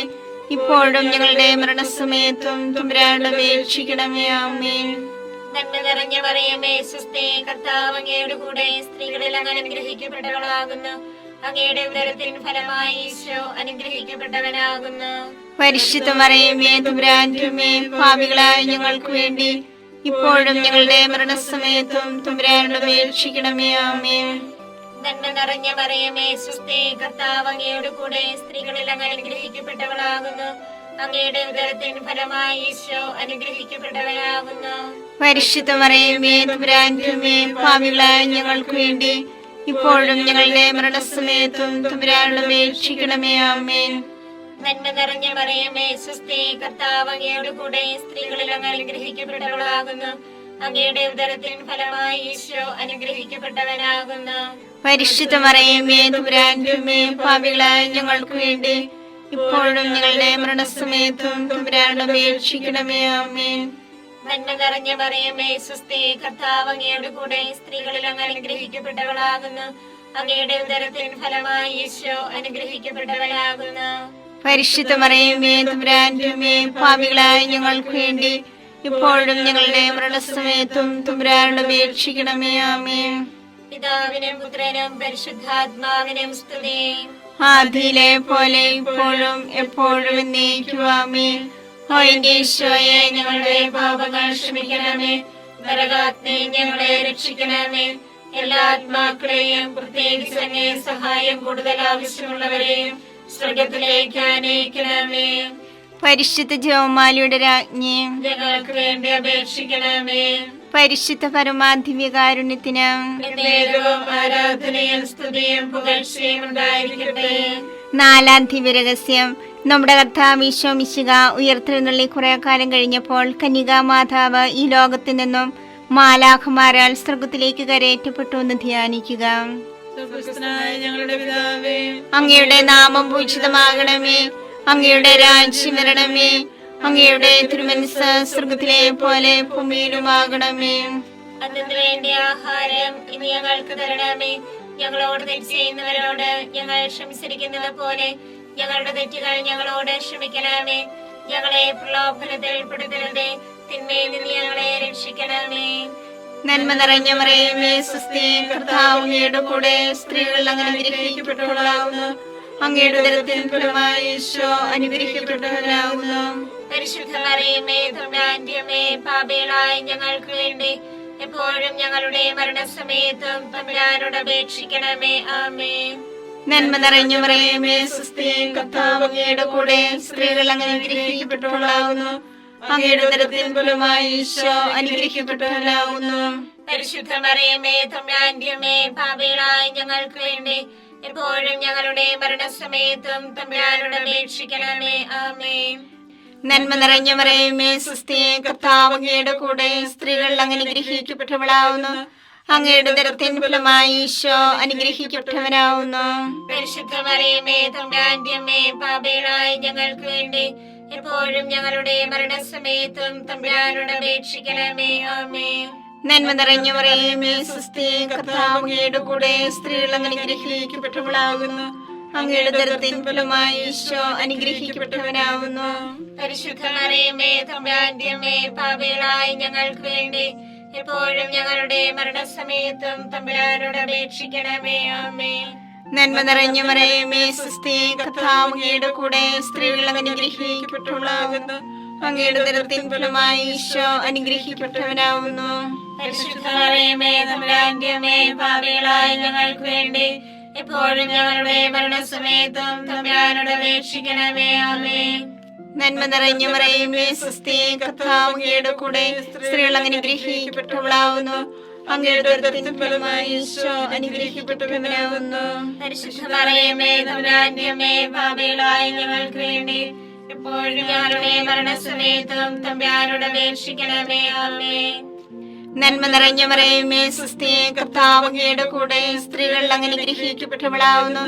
ഇപ്പോഴും ഞങ്ങളുടെ മരണസമയത്തും തമ്പുരാനോട് അപേക്ഷിക്കണമേ. ആമേൻ. നന്മ നിറഞ്ഞ മറിയമേ സ്വസ്തി, കർത്താവ് അങ്ങയുടെ കൂടെ സ്ത്രീകളിൽ അങ്ങ് അനുഗ്രഹിക്കപ്പെട്ടവളാകുന്നു. അങ്ങയുടെ ഉദരത്തിൻ ഫലമായി ഈശോ അനുഗ്രഹിക്കപ്പെട്ടവനാകുന്നു. പരിശുദ്ധ മറിയമേ തമ്പുരാന്റെ അമ്മേ, പാപികളായ ഞങ്ങൾക്ക് വേണ്ടി ഇപ്പോഴും ഞങ്ങളുടെ മരണസമയത്തും തമ്പുരാനോട് അപേക്ഷിക്കണമേ. ആമേൻ. നന്മ നിറഞ്ഞ മറിയമേ സ്വസ്തി, കർത്താവ് അങ്ങയുടെ കൂടെ സ്ത്രീകളിൽ അങ്ങ് അനുഗ്രഹിക്കപ്പെട്ടവളാകുന്നു. അങ്ങയുടെ ഉദരത്തിൻ ഫലമായി ഈശോ അനുഗ്രഹിക്കപ്പെട്ടവനാകുന്നു. പരിശുദ്ധ മറിയമേ തമ്പുരാന്റെ അമ്മേ, പാപികളായ ഞങ്ങൾക്ക് വേണ്ടി ഇപ്പോഴും ഞങ്ങളുടെ മരണസമയത്തും തമ്പുരാനോട് അപേക്ഷിക്കണമേ. ആമേൻ. നന്മ നിറഞ്ഞ മറിയമേ സ്വസ്തി, കർത്താവ് അങ്ങയുടെ കൂടെ സ്ത്രീകളിൽ അങ്ങ് അനുഗ്രഹിക്കപ്പെട്ടവളാകുന്നു. അങ്ങയുടെ ഉദരത്തിൻ ഫലമായി ഈശോ അനുഗ്രഹിക്കപ്പെട്ടവനാകുന്നു. പരിശുദ്ധ മറിയമേ തമ്പുരാന്റെ അമ്മേ, പാപികളായ ഞങ്ങൾക്ക് വേണ്ടി ഇപ്പോഴും ഞങ്ങളുടെ മരണസമയത്തും തമ്പുരാനോട് അപേക്ഷിക്കണമേ. ആമേൻ. നന്മ നിറഞ്ഞ മറിയമേ സ്വസ്തി, കർത്താവ് അങ്ങയുടെ കൂടെ സ്ത്രീകളിൽ അങ്ങ് അനുഗ്രഹിക്കപ്പെട്ടവളാകുന്നു. അങ്ങയുടെ ഉദരത്തിൻ ഫലമായി ഈശോ അനുഗ്രഹിക്കപ്പെട്ടവനാകുന്നു. പരിശുദ്ധ മറിയമേ തമ്പുരാന്റെ അമ്മേ, പാപികളായ ഞങ്ങൾക്ക് വേണ്ടി ഇപ്പോഴും ഞങ്ങളുടെ മരണസമയത്തും തമ്പുരാനോട് അപേക്ഷിക്കണമേ. ആമേൻ. പിതാവിനും പുത്രനും പരിശുദ്ധാത്മാവിനും സ്തുതി. ആദിയിലെ പോലെ ഇപ്പോഴും എപ്പോഴും എന്നേക്കും. ആമേൻ. ഓ എന്റെ ഈശോയെ, ഞങ്ങളുടെ പാപങ്ങൾ ക്ഷമിക്കണമേ. നരകാഗ്നി ഞങ്ങളെ രക്ഷിക്കണമേ. എല്ലാ ആത്മാക്കളെയും പ്രത്യേകിച്ച് അങ്ങേ സഹായം കൂടുതൽ ആവശ്യമുള്ളവരെയും സ്വർഗത്തിലേക്ക് അനയിക്കണമേ. പരിശുദ്ധ ജപമാലയുടെ രാജ്ഞി, ഞങ്ങൾക്ക് വേണ്ടി അപേക്ഷിക്കണമേ. പരിശുദ്ധ പരമാധിവ്യകാരുണ്യത്തിന് എന്നേരവും ആരാധനയും സ്തുതിയും പുകഴ്ചയും ഉണ്ടായിരിക്കട്ടെ. നാലാം ദിവ്യരഹസ്യം. നമ്മുടെ കർത്താവ് ഈശോ മിശിഹ ഉയർത്തെഴുന്നള്ളി കുറെ കാലം കഴിഞ്ഞപ്പോൾ കന്യകാ മാതാവ് ഈ ലോകത്തിൽ നിന്നും മാലാഖമാരാൽ സ്വർഗത്തിലേക്ക് കരയേറ്റപ്പെട്ടു എന്ന് ധ്യാനിക്കുക. സ്വർഗ്ഗസ്ഥനായ ഞങ്ങളുടെ പിതാവേ, അങ്ങയുടെ നാമം പൂജിതമാകണമേ. അങ്ങയുടെ രാജ്യം വരണമേ. അങ്ങയുടെ തിരുമനസ്സ് സ്വർഗത്തിലെ പോലെ ഭൂമിയിലുമാകണമേ. അതിനു വേണ്ടി ആഹാരം ഇനി ഞങ്ങൾക്ക് തരണമേ. ഞങ്ങളോട് തെറ്റ് ചെയ്യുന്നവരോട് ഞങ്ങൾ ക്ഷമിച്ചിരിക്കുന്നത് പോലെ ഞങ്ങളുടെ തെറ്റുകൾ ഞങ്ങളോട് ക്ഷമിക്കണമേ. ഞങ്ങളെ പ്രലോഭനത്തിൽ ഉൾപ്പെടുത്തരുതേ, തിന്മയിൽ നിന്ന് ഞങ്ങളെ രക്ഷിക്കണമേ. നന്മ നിറഞ്ഞ മറിയമേ സ്വസ്തി, കർത്താവ് അങ്ങയുടെ കൂടെ സ്ത്രീകൾ അങ്ങ് അനുഗ്രഹിക്കപ്പെട്ടവളാകുന്നു. അങ്ങയുടെ ഉദരത്തിൻ ഫലമായി ഈശോ അനുഗ്രഹിക്കപ്പെട്ടവനാകുന്നു. പരിശുദ്ധ മറിയമേ തമ്പുരാന്റെ അമ്മേ, പാപികളായ ഞങ്ങൾക്ക് വേണ്ടി എപ്പോഴും ഞങ്ങളുടെ മരണസമയത്തും തമ്പുരാനോട് അപേക്ഷിക്കണമേ. ആമേൻ. നന്മ നിറഞ്ഞ മറിയമേ സ്വസ്തി, കർത്താവ് അങ്ങയുടെ കൂടെ സ്ത്രീകൾ അങ്ങ് അനുഗ്രഹിക്കപ്പെട്ടവളാകുന്നു. അങ്ങയുടെ ഉദരത്തിൻ ഫലമായി ഈശോ അനുഗ്രഹിക്കപ്പെട്ടവനാകുന്നു. പരിശുദ്ധ മറിയമേ തമ്പുരാന്റെ അമ്മേ, പാപികളായ ഞങ്ങൾക്ക് വേണ്ടി എപ്പോഴും ഞങ്ങളുടെ മരണസമയത്തും തമ്പുരാനോട് അപേക്ഷിക്കണമേ. ആമേൻ. നന്മ നിറഞ്ഞ മറിയമേ സ്വസ്തി, കർത്താവ് അങ്ങയുടെ കൂടെ സ്ത്രീകൾ അങ്ങ് അനുഗ്രഹിക്കപ്പെട്ടവളാകുന്നു. അങ്ങയുടെ ഉദരത്തിൻ ഫലമായി ഈശോ അനുഗ്രഹിക്കപ്പെട്ടവനാകുന്നു. പരിശുദ്ധ മറിയമേ തമ്പുരാന്റെ അമ്മേ, പാപികളായ ഞങ്ങൾക്ക് വേണ്ടി എപ്പോഴും ഞങ്ങളുടെ മരണസമയത്തും തമ്പുരാനോട് അപേക്ഷിക്കണമേ. ആമേൻ. നന്മ നിറഞ്ഞ മറിയമേ സ്വസ്തി, കർത്താവ് അങ്ങയുടെ കൂടെ സ്ത്രീകൾ അങ്ങ് അനുഗ്രഹിക്കപ്പെട്ടവളാകുന്നു. അങ്ങയുടെ ഉദരത്തിൻ ഫലമായി ഈശോ അനുഗ്രഹിക്കപ്പെട്ടവനാകുന്നു. പരിശുദ്ധ മറിയമേ തമ്പുരാന്റെ അമ്മേ, പാപികളായ ഞങ്ങൾക്ക് വേണ്ടി എപ്പോഴും ഞങ്ങളുടെ മരണസമയത്തും തമ്പുരാനോട് അപേക്ഷിക്കണമേ. ആമേൻ. നന്മ നിറഞ്ഞ മറിയമേ സ്വസ്തി, കർത്താവ് അങ്ങയുടെ കൂടെ സ്ത്രീകൾ അങ്ങ് അനുഗ്രഹിക്കപ്പെട്ടവളാകുന്നു. അങ്ങയുടെ ഉദരത്തിൻ ഫലമായി ഈശോ അനുഗ്രഹിക്കപ്പെട്ടവനാകുന്നു. പരിശുദ്ധ മറിയമേ തമ്പുരാന്റെ അമ്മേ, പാപികളായ ഞങ്ങൾക്ക് വേണ്ടി എപ്പോഴും ഞങ്ങളുടെ മരണസമയത്തും തമ്പുരാനോട് അപേക്ഷിക്കണമേ. ആമേൻ. നന്മ നിറഞ്ഞ മറിയമേ സ്വസ്തി, കർത്താവ് അങ്ങയുടെ കൂടെ സ്ത്രീകൾ അങ്ങ് അനുഗ്രഹിക്കപ്പെട്ടവളാകുന്നു. അങ്ങയുടെ ഉദരത്തിൻ ഫലമായി ഈശോ അനുഗ്രഹിക്കപ്പെട്ടവനാകുന്നു. പരിശുദ്ധ മറിയമേ തമ്പുരാന്റെ അമ്മേ, പാപികളായ ഞങ്ങൾക്ക് വേണ്ടി എപ്പോഴും ഞങ്ങളുടെ മരണസമയത്തും തമ്പുരാനോട് അപേക്ഷിക്കണമേ. ആമേൻ. നന്മ നിറഞ്ഞ മറിയമേ സ്വസ്തി, കർത്താവ് അങ്ങയുടെ കൂടെ സ്ത്രീകൾ അങ്ങ് അനുഗ്രഹിക്കപ്പെട്ടവളാകുന്നു.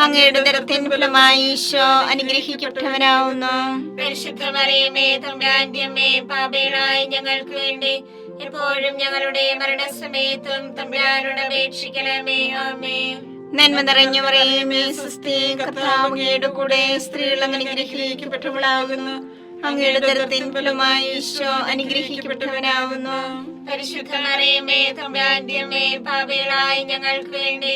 അങ്ങയുടെ ഉദരത്തിൻ ഫലമായി ഈശോ അനുഗ്രഹിക്കപ്പെട്ടവനാകുന്നു. പരിശുദ്ധ മറിയമേ തമ്പുരാന്റെ അമ്മേ, പാപികളായ ഞങ്ങൾക്ക് വേണ്ടി എപ്പോഴും ഞങ്ങളുടെ മരണസമയത്തും തമ്പുരാനോട് അപേക്ഷിക്കണമേ. ആമേൻ. നന്മ നിറഞ്ഞ മറിയമേ സ്വസ്തി, കർത്താവ് അങ്ങയുടെ കൂടെ സ്ത്രീകൾ അനുഗ്രഹിക്കപ്പെട്ടവളാകുന്നു. അങ്ങയുടെ ഉദരത്തിൻ ഫലമായി ഈശോ അനുഗ്രഹിക്കപ്പെട്ടവനാകുന്നു. പരിശുദ്ധ മറിയമേ തമ്പുരാന്റെ അമ്മേ, പാപികളായ ഞങ്ങൾക്ക് വേണ്ടി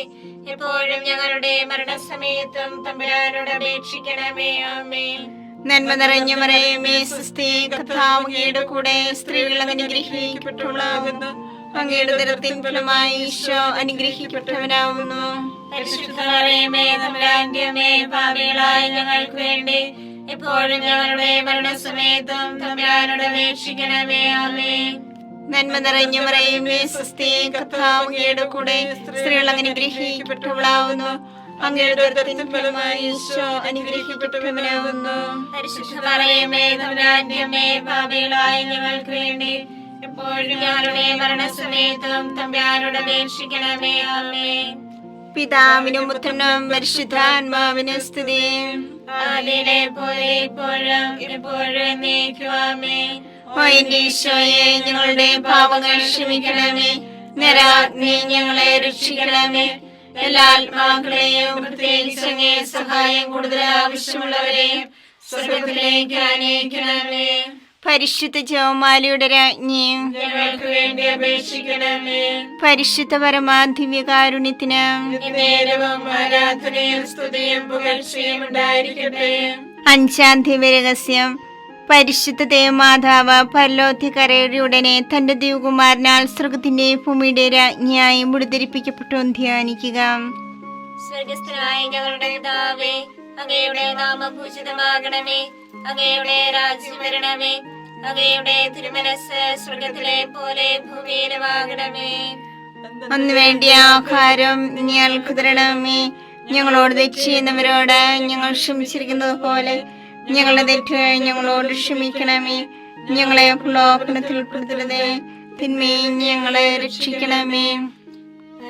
എപ്പോഴും ഞങ്ങളുടെ മരണസമയത്തും തമ്പുരാനോട് അപേക്ഷിക്കണമേ. ആമേൻ. നന്മ നിറഞ്ഞ മറിയമേ സ്വസ്തി, കർത്താവ് അങ്ങയുടെ കൂടെ സ്ത്രീകൾ അനുഗ്രഹിക്കപ്പെട്ടവളാകുന്നു. അങ്ങയുടെ ഉദരത്തിൻ ഫലമായി ഈശോ അനുഗ്രഹിക്കപ്പെട്ടവനാകുന്നു. പരിശുദ്ധ മറിയമേ തമ്പുരാന്റെ അമ്മേ, പാപികളായ ഞങ്ങൾക്ക് വേണ്ടി എപ്പോഴും ഞങ്ങളുടെ മരണസമയത്തും തമ്പുരാനോട് അപേക്ഷിക്കണമേ. ആമേൻ. നന്മ നിറഞ്ഞ മറിയമേ സ്വസ്തി, കർത്താവ് അങ്ങയുടെ കൂടെ സ്ത്രീകൾ അനുഗ്രഹിക്കപ്പെട്ടവളാകുന്നു. അങ്ങയുടെ ഉദരത്തിൻ ഫലമായി ഈശോ അനുഗ്രഹിക്കപ്പെട്ടവനാകുന്നു. പരിശുദ്ധ മറിയമേ തമ്പുരാന്റെ അമ്മേ, പാപികളായ ഞങ്ങൾക്ക് വേണ്ടി എപ്പോഴും ഞങ്ങളുടെ മരണസമയത്തും തമ്പുരാനോട് അപേക്ഷിക്കണമേ. ആമേൻ. പിതാവിനും പുത്രനും പരിശുദ്ധാത്മാവിനും സ്തുതി. ആദിയിലെ പോലെ ഇപ്പോഴും എപ്പോഴും എന്നേക്കും. ആമേൻ. ഓ എന്റെ ഈശോയെ, ഞങ്ങളുടെ പാപങ്ങൾ ക്ഷമിക്കണമേ. നരാഗ്നി ഞങ്ങളെ രക്ഷിക്കണമേ. എല്ലാ ആത്മാക്കളെയും പ്രത്യേകിച്ച് അങ്ങേ സഹായം കൂടുതൽ ആവശ്യമുള്ളവരെയും സ്വർഗ്ഗത്തിലേക്ക് ആനയിക്കണമേ. പരിശുദ്ധ ജപമാലയുടെ രാജ്ഞിയും ഞങ്ങൾക്ക് വേണ്ടി അപേക്ഷിക്കണമേ. പരിശുദ്ധ പരമാദിവ്യകാരുണ്യത്തിന് നേരവും ആരാധനയും സ്തുതിയും പുകഴ്ചയും ഉണ്ടായിരിക്കട്ടെ. അഞ്ചാം ദിവ്യരഹസ്യം. പരിശുദ്ധ ദേവമാതാവ് പരലോകത്തിക്കരയുടെ ഉടനെ തന്റെ ദിവകുമാരനാൽ സ്വർഗത്തിന്റെ ഭൂമിയുടെ രാജ്ഞിയായി മുടിധരിപ്പിക്കപ്പെട്ടു ധ്യാനിക്കുക. സ്വർഗസ്ഥനായ ഞങ്ങളുടെ പിതാവേ, അങ്ങയുടെ നാമം പൂജിതമാകണമേ. അങ്ങയുടെ രാജ്യം വരണമേ. അങ്ങയുടെ തിരുമനസ്സ് സ്വർഗത്തിലെ പോലെ ഭൂമിയിലുമാകണമേ. അന്ന് വേണ്ടിയ ആഹാരം ഞങ്ങൾക്ക് തരണമേ. ഞങ്ങളോട് തെറ്റ് ചെയ്യുന്നവരോട് ഞങ്ങൾ ക്ഷമിച്ചിരിക്കുന്നത് പോലെ ഞങ്ങളുടെ തെറ്റുകൾ ഞങ്ങളോട് ക്ഷമിക്കണമേ. ഞങ്ങളെ പ്രലോഭനത്തിൽ ഉൾപ്പെടുത്തരുതേ, തിന്മയിൽ ഞങ്ങളെ രക്ഷിക്കണമേ.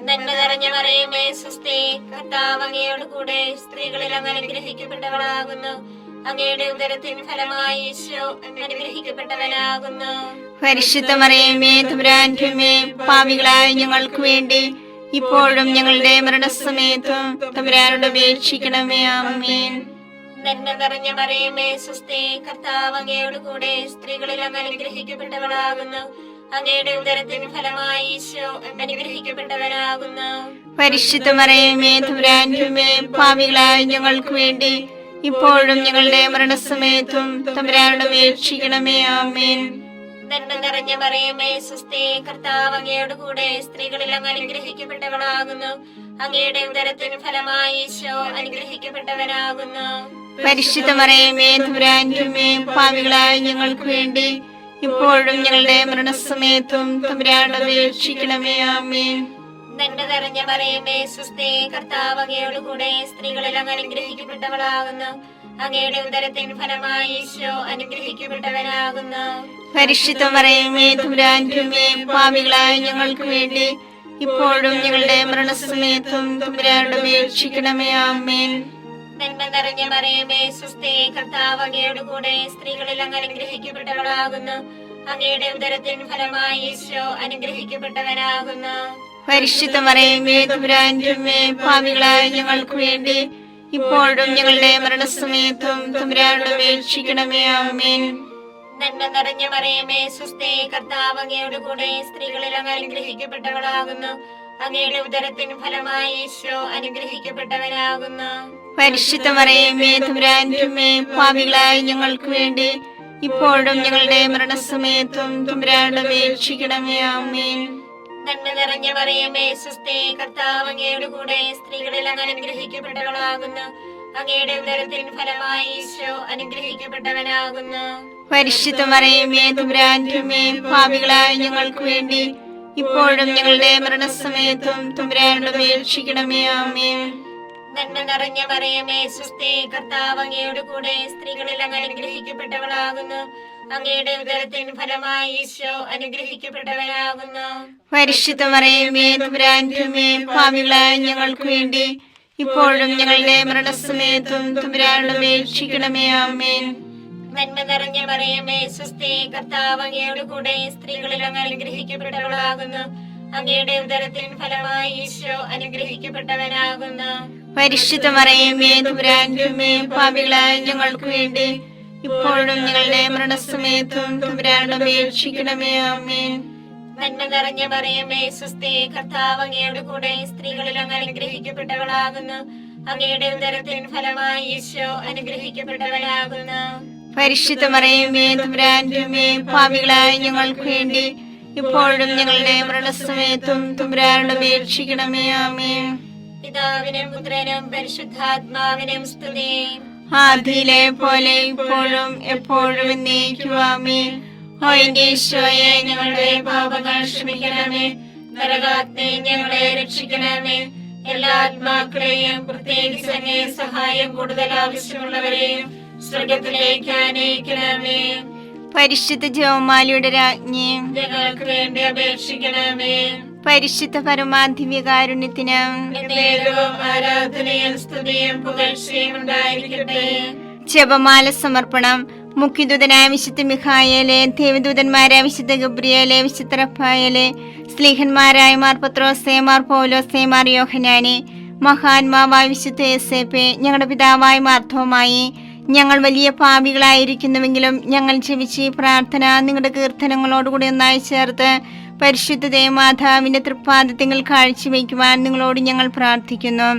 നന്മ നിറഞ്ഞ മറിയമേ സ്വസ്തി, കർത്താവ് അങ്ങയോട് കൂടെ സ്ത്രീകളിൽ അങ്ങ് അനുഗ്രഹിക്കപ്പെട്ടവളാകുന്നു. അങ്ങയുടെ ഉദരത്തിൻ ഫലമായി ഈശോ അനുഗ്രഹിക്കപ്പെട്ടവനാകുന്നു. പരിശുദ്ധ മറിയമേ തമ്പുരാന്റെ അമ്മേ, പാപികളായ ഞങ്ങൾക്ക് വേണ്ടി ഇപ്പോഴും ഞങ്ങളുടെ മരണസമയത്തും തമ്പുരാനോട് അപേക്ഷിക്കണമേ. ആമേൻ. നന്മ നിറഞ്ഞ മറിയമേ സ്വസ്തി, കർത്താവ് അങ്ങയോട് കൂടെ സ്ത്രീകളിൽ അങ്ങ് അനുഗ്രഹിക്കപ്പെട്ടവളാകുന്നു. അങ്ങയുടെ ഉദരത്തിൻ ഫലമായി ഈശോ അനുഗ്രഹിക്കപ്പെട്ടവനാകുന്നു. പരിശുദ്ധ മറിയമേ തമ്പുരാന്റെ അമ്മേ, പാപികളായ ഞങ്ങൾക്ക് വേണ്ടി ഇപ്പോഴും ഞങ്ങളുടെ മരണസമയത്തും തമ്പുരാനോട് അപേക്ഷിക്കണമേ. ആമേൻ. നന്മ നിറഞ്ഞ മറിയമേ സ്വസ്തി, കർത്താവ് അങ്ങയോട് കൂടെ സ്ത്രീകളിൽ അങ്ങ് അനുഗ്രഹിക്കപ്പെട്ടവളാകുന്നു. അങ്ങയുടെ ഉദരത്തിൻ ഫലമായി ഈശോ അനുഗ്രഹിക്കപ്പെട്ടവനാകുന്നു. പരിശുദ്ധ മറിയമേ തമ്പുരാന്റെ അമ്മേ, പാപികളായ ഞങ്ങൾക്ക് വേണ്ടി ഇപ്പോഴും ഞങ്ങളുടെ മരണസമയത്തും തമ്പുരാനോട് അപേക്ഷിക്കണമേ. ആമേൻ. നന്മ നിറഞ്ഞ മറിയമേ സ്വസ്തി, കർത്താവ് അങ്ങയോട് കൂടെ സ്ത്രീകളിൽ അങ്ങ് അനുഗ്രഹിക്കപ്പെട്ടവളാകുന്നു. അങ്ങയുടെ ഉദരത്തിൻ ഫലമായി ഈശോ അനുഗ്രഹിക്കപ്പെട്ടവനാകുന്നു. പരിശുദ്ധ മറിയമേ തമ്പുരാന്റെ അമ്മേ, പാപികളായ ഞങ്ങൾക്ക് വേണ്ടി ഇപ്പോഴും ഞങ്ങളുടെ മരണസമയത്തും തമ്പുരാനോട് അപേക്ഷിക്കണമേ. ആമേൻ. നന്മ നിറഞ്ഞ മറിയമേ സ്വസ്തി, കർത്താവ് അങ്ങയോട് കൂടെ സ്ത്രീകളിൽ അങ്ങ് അനുഗ്രഹിക്കപ്പെട്ടവളാകുന്നു. അങ്ങയുടെ ഉദരത്തിൻ ഫലമായി ഈശോ അനുഗ്രഹിക്കപ്പെട്ടവനാകുന്നു. പരിശുദ്ധ മറിയമേ തമ്പുരാന്റെ അമ്മേ, പാപികളായ ഞങ്ങൾക്ക് വേണ്ടി ഇപ്പോഴും ഞങ്ങളുടെ മരണസമയത്തും തമ്പുരാനോട് അപേക്ഷിക്കണമേ. ആമേൻ. നന്മ നിറഞ്ഞ മറിയമേ സ്വസ്തി, കർത്താവ് അങ്ങയോട് കൂടെ സ്ത്രീകളിൽ അങ്ങ് അനുഗ്രഹിക്കപ്പെട്ടവളാകുന്നു. അങ്ങയുടെ ഉദരത്തിൻ ഫലമായി ഈശോ അനുഗ്രഹിക്കപ്പെട്ടവനാകുന്നു. പരിശുദ്ധ മറിയമേ തമ്പുരാന്റെ അമ്മേ, പാപികളായ ഞങ്ങൾക്ക് വേണ്ടി ഇപ്പോഴും ഞങ്ങളുടെ മരണസമയത്തും തമ്പുരാനോട് അപേക്ഷിക്കണമേ. ആമേൻ. നന്മ നിറഞ്ഞ മറിയമേ സ്വസ്തി, കർത്താവ് അങ്ങയോട് കൂടെ സ്ത്രീകളിൽ അങ്ങ് അനുഗ്രഹിക്കപ്പെട്ടവളാകുന്നു. അങ്ങയുടെ ഉദരത്തിൻ ഫലമായി ഈശോ അനുഗ്രഹിക്കപ്പെട്ടവനാകുന്നു. പരിശുദ്ധ മറിയമേ തമ്പുരാന്റെ അമ്മേ, പാപികളായ ഞങ്ങൾക്ക് വേണ്ടി ഇപ്പോഴും ഞങ്ങളുടെ മരണസമയത്തും തമ്പുരാനോട് അപേക്ഷിക്കണമേ. ആമേൻ. നന്മ നിറഞ്ഞ മറിയമേ സ്വസ്തി, കർത്താവ് അങ്ങയോട് കൂടെ സ്ത്രീകളിൽ അങ്ങ് അനുഗ്രഹിക്കപ്പെട്ടവളാകുന്നു. അങ്ങയുടെ ഉദരത്തിൻ ഫലമായി ഈശോ അനുഗ്രഹിക്കപ്പെട്ടവനാകുന്നു. പരിശുദ്ധ മറിയമേ തമ്പുരാന്റെ അമ്മേ, പാപികളായ ഞങ്ങൾക്ക് വേണ്ടി ഇപ്പോഴും ഞങ്ങളുടെ മരണസമയത്തും തമ്പുരാനോട് അപേക്ഷിക്കണമേ. ആമേൻ. നന്മ നിറഞ്ഞ മറിയമേ സ്വസ്തി, കർത്താവ് അങ്ങയോട് കൂടെ സ്ത്രീകളിൽ അങ്ങ് അനുഗ്രഹിക്കപ്പെട്ടവളാകുന്നു. അങ്ങയുടെ ഉദരത്തിൻ ഫലമായി ഈശോ അനുഗ്രഹിക്കപ്പെട്ടവനാകുന്നു. പരിശുദ്ധ മറിയമേ തമ്പുരാന്റെ അമ്മേ, പാപികളായ ഞങ്ങൾക്ക് വേണ്ടി ഇപ്പോഴും ഞങ്ങളുടെ മരണസമയത്തും തമ്പുരാനോട് അപേക്ഷിക്കണമേ. ആമേൻ. നന്മ നിറഞ്ഞ മറിയമേ സ്വസ്തി, കർത്താവ് അങ്ങയുടെ കൂടെ സ്ത്രീകളിൽ അങ്ങ് അനുഗ്രഹിക്കപ്പെട്ടവളാകുന്നു. അങ്ങയുടെ ഉദരത്തിൻ ഫലമായി ഈശോ അനുഗ്രഹിക്കപ്പെട്ടവനാകുന്നു. പരിശുദ്ധ മറിയമേ തമ്പുരാന്റെ അമ്മേ, പാപികളായ ഞങ്ങൾക്ക് വേണ്ടി ഇപ്പോഴും ഞങ്ങളുടെ മരണസമയത്തും തമ്പുരാനോട് അപേക്ഷിക്കണമേ. ആമേൻ. പിതാവിനും പുത്രനും പരിശുദ്ധാത്മാവിനും സ്തുതി. ആദിയിലെ പോലെ ഇപ്പോഴും എപ്പോഴും എന്നേക്കും. ആമേൻ. ഓ എന്റെ ഈശോയെ, ഞങ്ങളുടെ പാപങ്ങൾ ക്ഷമിക്കണമേ. നരകാഗ്നി ഞങ്ങളെ രക്ഷിക്കണമേ. എല്ലാ ആത്മാക്കളെയും പ്രത്യേകിച്ച് അങ്ങേ സഹായം കൂടുതൽ ആവശ്യമുള്ളവരെയും സ്വർഗത്തിലേക്ക് ആനയിക്കണമേ. പരിശുദ്ധ ജപമാലയുടെ രാജ്ഞി, ഞങ്ങൾക്ക് വേണ്ടി അപേക്ഷിക്കണമേ. പരിശുദ്ധ പരമാധിവ്യകാരുണ്യത്തിന് നേരവും ആരാധനയും സ്തുതിയും പുകഴ്ചയും ഉണ്ടായിരിക്കട്ടെ. ജപമാല സമർപ്പണം. മുഖ്യദൂതനായ വിശുദ്ധ മിഖായേലെ, ദേവദൂതന്മാരായ വിശുദ്ധ ഗബ്രിയേലെ, വിശുദ്ധ റഫായേലെ, സ്ലീഹന്മാരായ മാർ പത്രോസേ, മാർ പൗലോസേ, മാർ യോഹന്നാനെ, മഹാത്മാവായ വിശുദ്ധ യേസേപ്പേ, ഞങ്ങളുടെ പിതാവായ മാർത്തോമായി, ഞങ്ങൾ വലിയ പാപികളായിരിക്കുന്നുവെങ്കിലും ഞങ്ങൾ ജപിച്ച് പ്രാർത്ഥന നിങ്ങളുടെ കീർത്തനങ്ങളോടുകൂടി ഒന്നായി ചേർത്ത് പരിശുദ്ധ ദേവമാതാവിന്റെ തൃപ്പാദത്തിൽ കാഴ്ചവെക്കുവാൻ നിങ്ങളോട് ഞങ്ങൾ പ്രാർത്ഥിക്കുന്നു.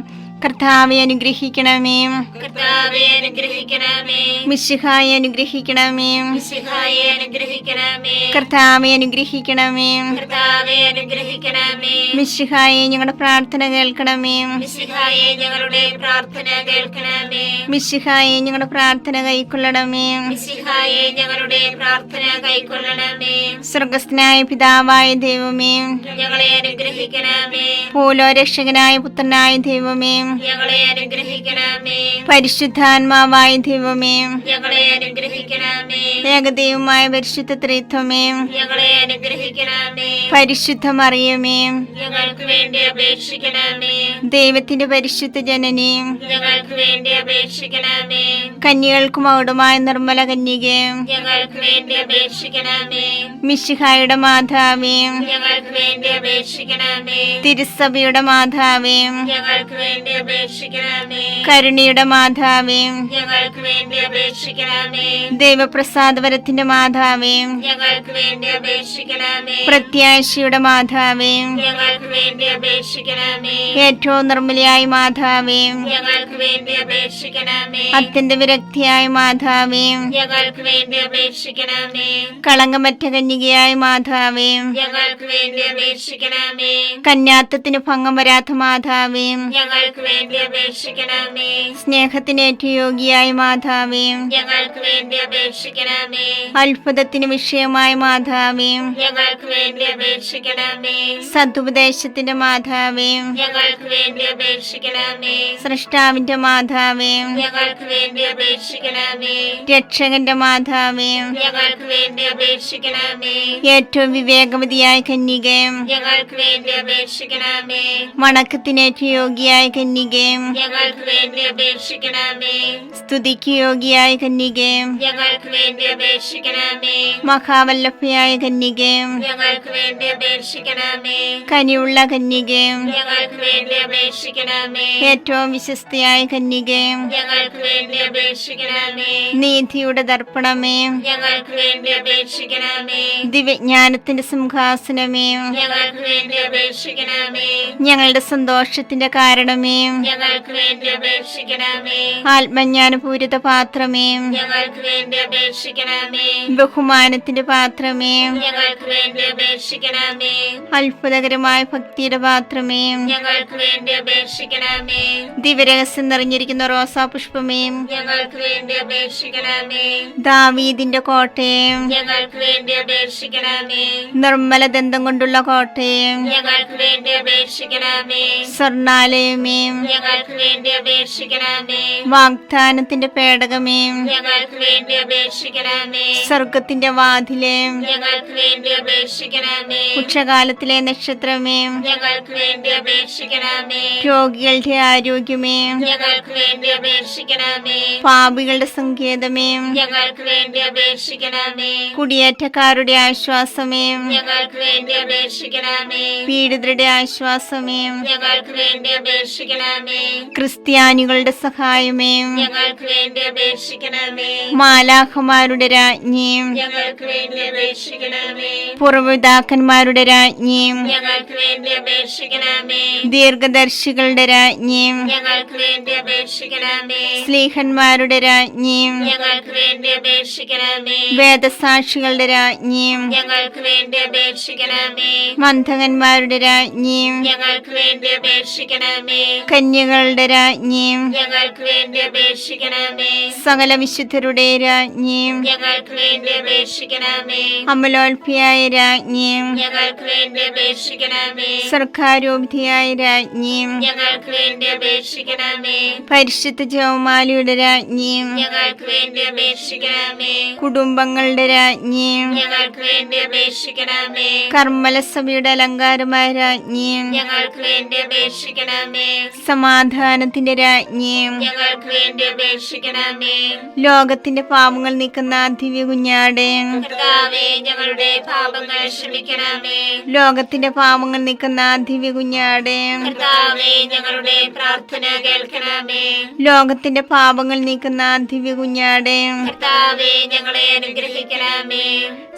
കർത്താവെ അനുഗ്രഹിക്കണമേ. കർത്താവേ അനുഗ്രഹിക്കണമേ. മിശിഹായെ അനുഗ്രഹിക്കണമേ. മിശിഹായെ അനുഗ്രഹിക്കണമേ. കർത്താവെ അനുഗ്രഹിക്കണമേ. കർത്താവേ അനുഗ്രഹിക്കണമേ. മിശിഹായെ ഞങ്ങളുടെ പ്രാർത്ഥന കേൾക്കണമേ. മിശിഹായെ ഞങ്ങളുടെ പ്രാർത്ഥന കേൾക്കണമേ. മിശിഹായെ ഞങ്ങളുടെ പ്രാർത്ഥന കൈക്കൊള്ളണമേ. മിശിഹായെ ഞങ്ങളുടെ പ്രാർത്ഥന കൈക്കൊള്ളണമേ. സ്വർഗസ്ഥനായ പിതാവായ ദൈവമേ, ഞങ്ങളെ അനുഗ്രഹിക്കണമേ. ഭൂലോരക്ഷകനായ പുത്രനായ ദൈവമേ, ഞങ്ങളെ അനുഗ്രഹിക്കണമേ. പരിശുദ്ധാത്മാവായ ദൈവമേ, ഞങ്ങളെ അനുഗ്രഹിക്കണമേ. ഏകദൈവമായ പരിശുദ്ധ ത്രിത്വമേ, ഞങ്ങളെ അനുഗ്രഹിക്കണമേ. പരിശുദ്ധ മറിയമേ, ഞങ്ങൾക്ക് വേണ്ടി അപേക്ഷിക്കണമേ. ദൈവത്തിന്റെ പരിശുദ്ധ ജനനി, ഞങ്ങൾക്ക് വേണ്ടി അപേക്ഷിക്കണമേ. കന്യകൾക്ക് മകുടമായ നിർമ്മല കന്യകേ, ഞങ്ങൾക്ക് വേണ്ടി അപേക്ഷിക്കണമേ. മിശിഹായുടെ മാതാവേ, ഞങ്ങൾക്ക് വേണ്ടി അപേക്ഷിക്കണമേ. തിരുസഭയുടെ മാതാവേ, ഞങ്ങൾക്ക് വേണ്ടി അപേക്ഷിക്കണമേ. കരുണയുടെ മാതാവേ, ഞങ്ങൾക്ക് വേണ്ടി അപേക്ഷിക്കണമേ. ദൈവപ്രസാദപരത്തിന്റെ മാതാവേ, ഞങ്ങൾക്ക് വേണ്ടി അപേക്ഷിക്കണമേ. പ്രത്യാശയുടെ മാതാവേ, ഞങ്ങൾക്ക് വേണ്ടി അപേക്ഷിക്കണമേ. ഏറ്റവും നിർമ്മലയായ മാതാവേ, ഞങ്ങൾക്ക് വേണ്ടി അപേക്ഷിക്കണമേ. അത്യന്ത വിരക്തിയായ മാതാവേ, ഞങ്ങൾക്ക് വേണ്ടി അപേക്ഷിക്കണമേ. കളങ്കമറ്റ കന്യകയായ മാതാവേ, ഞങ്ങൾക്ക് വേണ്ടി അപേക്ഷിക്കണമേ. കന്യാത്വത്തിന് ഭംഗം വരാത്ത മാതാവേ, ഞങ്ങൾക്ക് വേണ്ടി അപേക്ഷിക്കണമേ. സ്നേഹത്തിന് ഏറ്റവും യോഗ്യയായ മാതാവേ, ഞങ്ങൾക്ക് വേണ്ടി അപേക്ഷിക്കണമേ. അത്ഭുതത്തിന് വിഷയമായ മാതാവേ, ഞങ്ങൾക്ക് വേണ്ടി അപേക്ഷിക്കണമേ. സതുപദേശത്തിന്റെ മാതാവേ, ഞങ്ങൾക്ക് വേണ്ടി അപേക്ഷിക്കണമേ. സൃഷ്ടാവിന്റെ മാതാവേ, ഞങ്ങൾക്ക് വേണ്ടി അപേക്ഷിക്കണമേ. രക്ഷകന്റെ മാതാവേ, ഞങ്ങൾക്ക് വേണ്ടി അപേക്ഷിക്കണമേ. ഏറ്റവും വിവേകവതിയായ കന്യകേ, ഞങ്ങൾക്ക് വേണ്ടി അപേക്ഷിക്കണമേ. വണക്കത്തിനേറ്റ യോഗ്യയായ കന്യകേ, ഞങ്ങൾക്ക് വേണ്ടി അപേക്ഷിക്കണമേ. സ്തുതിക്ക് യോഗ്യയായ കന്യകേ, ഞങ്ങൾക്ക് വേണ്ടി അപേക്ഷിക്കണമേ. മഹാവല്ലഭയായ കന്യകേ, ഞങ്ങൾക്ക് വേണ്ടി അപേക്ഷിക്കണമേ. കനിയുള്ള കന്യകേ, ഞങ്ങൾക്ക് വേണ്ടി അപേക്ഷിക്കണമേ. ഏറ്റവും വിശ്വസ്തയായ കന്യകേ, ഞങ്ങൾക്ക് വേണ്ടി അപേക്ഷിക്കണമേ. നീതിയുടെ ദർപ്പണമേ, ഞങ്ങൾക്ക് വേണ്ടി അപേക്ഷിക്കണമേ. ദിവ്യജ്ഞാനത്തിന്റെ സിംഹാസനമേ, ഞങ്ങൾക്ക് വേണ്ടി അപേക്ഷിക്കണമേ. ഞങ്ങളുടെ സന്തോഷത്തിന്റെ കാരണമേ, ഞങ്ങൾക്ക് വേണ്ടി അപേക്ഷിക്കണമേ. ആത്മജ്ഞാനപൂരിത പാത്രമേ, ഞങ്ങൾക്ക് വേണ്ടി അപേക്ഷിക്കണമേ. ബഹുമാനത്തിന്റെ പാത്രമേ, ഞങ്ങൾക്ക് വേണ്ടി അപേക്ഷിക്കണമേ. അത്ഭുതകരമായ ഭക്തിയുടെ പാത്രമേ, ഞങ്ങൾക്ക് വേണ്ടി അപേക്ഷിക്കണമേ. ദിവ്യരഹസ്യം നിറഞ്ഞിരിക്കുന്ന റോസാ പുഷ്പമേ, ഞങ്ങൾക്ക് വേണ്ടി അപേക്ഷിക്കണമേ. ദാവീദിന്റെ കോട്ടയെ, ഞങ്ങൾക്ക് വേണ്ടി അപേക്ഷിക്കണമേ. നിർമ്മല ദന്തം കൊണ്ടുള്ള കോട്ടയെ, ഞങ്ങൾക്ക് വേണ്ടി അപേക്ഷിക്കണമേ. സ്വർണാലയമേ, ഞങ്ങൾക്ക് വേണ്ടി അപേക്ഷിക്കണമേ. വാഗ്ദാനത്തിന്റെ പേടകമേ, ഞങ്ങൾക്ക് വേണ്ടി അപേക്ഷിക്കണമേ. അപേക്ഷിക്കണമേ. സ്വർഗത്തിന്റെ വാതിലേ, ഞങ്ങൾക്ക് വേണ്ടി അപേക്ഷിക്കണമേ. ഉച്ചകാലത്തിലെ നക്ഷത്രമേ, ഞങ്ങൾക്ക് വേണ്ടി അപേക്ഷിക്കണമേ. രോഗികളുടെ ആരോഗ്യമേ, ഞങ്ങൾക്ക് വേണ്ടി അപേക്ഷിക്കണമേ. പാപികളുടെ സങ്കേതമേ, ഞങ്ങൾക്ക് വേണ്ടി അപേക്ഷിക്കണമേ. കുടിയേറ്റക്കാരുടെ ആശ്വാസമേ, ഞങ്ങൾക്ക് വേണ്ടി അപേക്ഷിക്കണമേ. പീഡിതരുടെ ആശ്വാസമേ, ഞങ്ങൾക്ക് വേണ്ടി അപേക്ഷിക്കണമേ. ക്രിസ്ത്യാനികളുടെ സഹായമേ, ഞങ്ങൾക്ക് വേണ്ടി അപേക്ഷിക്കണമേ. മാലാഖമാരുടെ രാജ്ഞി, ഞങ്ങൾക്ക് വേണ്ടി അപേക്ഷിക്കണമേ. പൂർവ്വപിതാക്കന്മാരുടെ രാജ്ഞി, ഞങ്ങൾക്ക് വേണ്ടി അപേക്ഷിക്കണമേ. ദീർഘദർശികളുടെ രാജ്ഞി, ഞങ്ങൾക്ക് വേണ്ടി അപേക്ഷിക്കണമേ. സ്ലീഹന്മാരുടെ രാജ്ഞി, ഞങ്ങൾക്ക് വേണ്ടി അപേക്ഷിക്കണമേ. വേദസാക്ഷികളുടെ രാജ്ഞി, ഞങ്ങൾക്ക് വേണ്ടി അപേക്ഷിക്കണമേ. മന്ധകന്മാരുടെ രാജ്ഞി, ഞങ്ങൾക്ക് വേണ്ടി അപേക്ഷിക്കണമേ. കന്യകളുടെ രാജ്ഞി, ഞങ്ങൾക്ക് വേണ്ടി അപേക്ഷിക്കണമേ. സകല വിശുദ്ധരുടെ രാജ്ഞി, ഞങ്ങൾക്ക് വേണ്ടി അപേക്ഷിക്കണമേ. അമലോത്ഭയായ രാജ്ഞി, ഞങ്ങൾക്ക് വേണ്ടി അപേക്ഷിക്കണമേ. സർക്കാരോപധിയായ രാജ്ഞി, ഞങ്ങൾക്ക് വേണ്ടി അപേക്ഷിക്കണമേ. പരിശുദ്ധ ജപമാലയുടെ രാജ്ഞി, ഞങ്ങൾക്ക് വേണ്ടി അപേക്ഷിക്കണമേ. കുടുംബങ്ങളുടെ രാജ്ഞി, ഞങ്ങൾക്ക് വേണ്ടി അപേക്ഷിക്കണമേ. കർമ്മലസഭയുടെ അലങ്കാരമായ രാജ്ഞി, ഞങ്ങൾക്ക് വേണ്ടി അപേക്ഷിക്കണമേ. സമാധാനത്തിന്റെ രാജ്ഞി, ഞങ്ങൾക്ക് വേണ്ടി അപേക്ഷിക്കണമേ. ലോകത്തിന്റെ പാപങ്ങൾ നീക്കുന്ന ദിവ്യ കുഞ്ഞാടേ, കർത്താവേ, ഞങ്ങളുടെ പാപങ്ങൾ ക്ഷമിക്കണമേ. ലോകത്തിന്റെ പാപങ്ങൾ നീക്കുന്ന ദിവ്യ കുഞ്ഞാടേ, കർത്താവേ, ഞങ്ങളുടെ പ്രാർത്ഥന കേൾക്കണമേ. ലോകത്തിന്റെ പാപങ്ങൾ നീക്കുന്ന ദിവ്യ കുഞ്ഞാടേ, കർത്താവേ, ഞങ്ങളെ അനുഗ്രഹിക്കണമേ.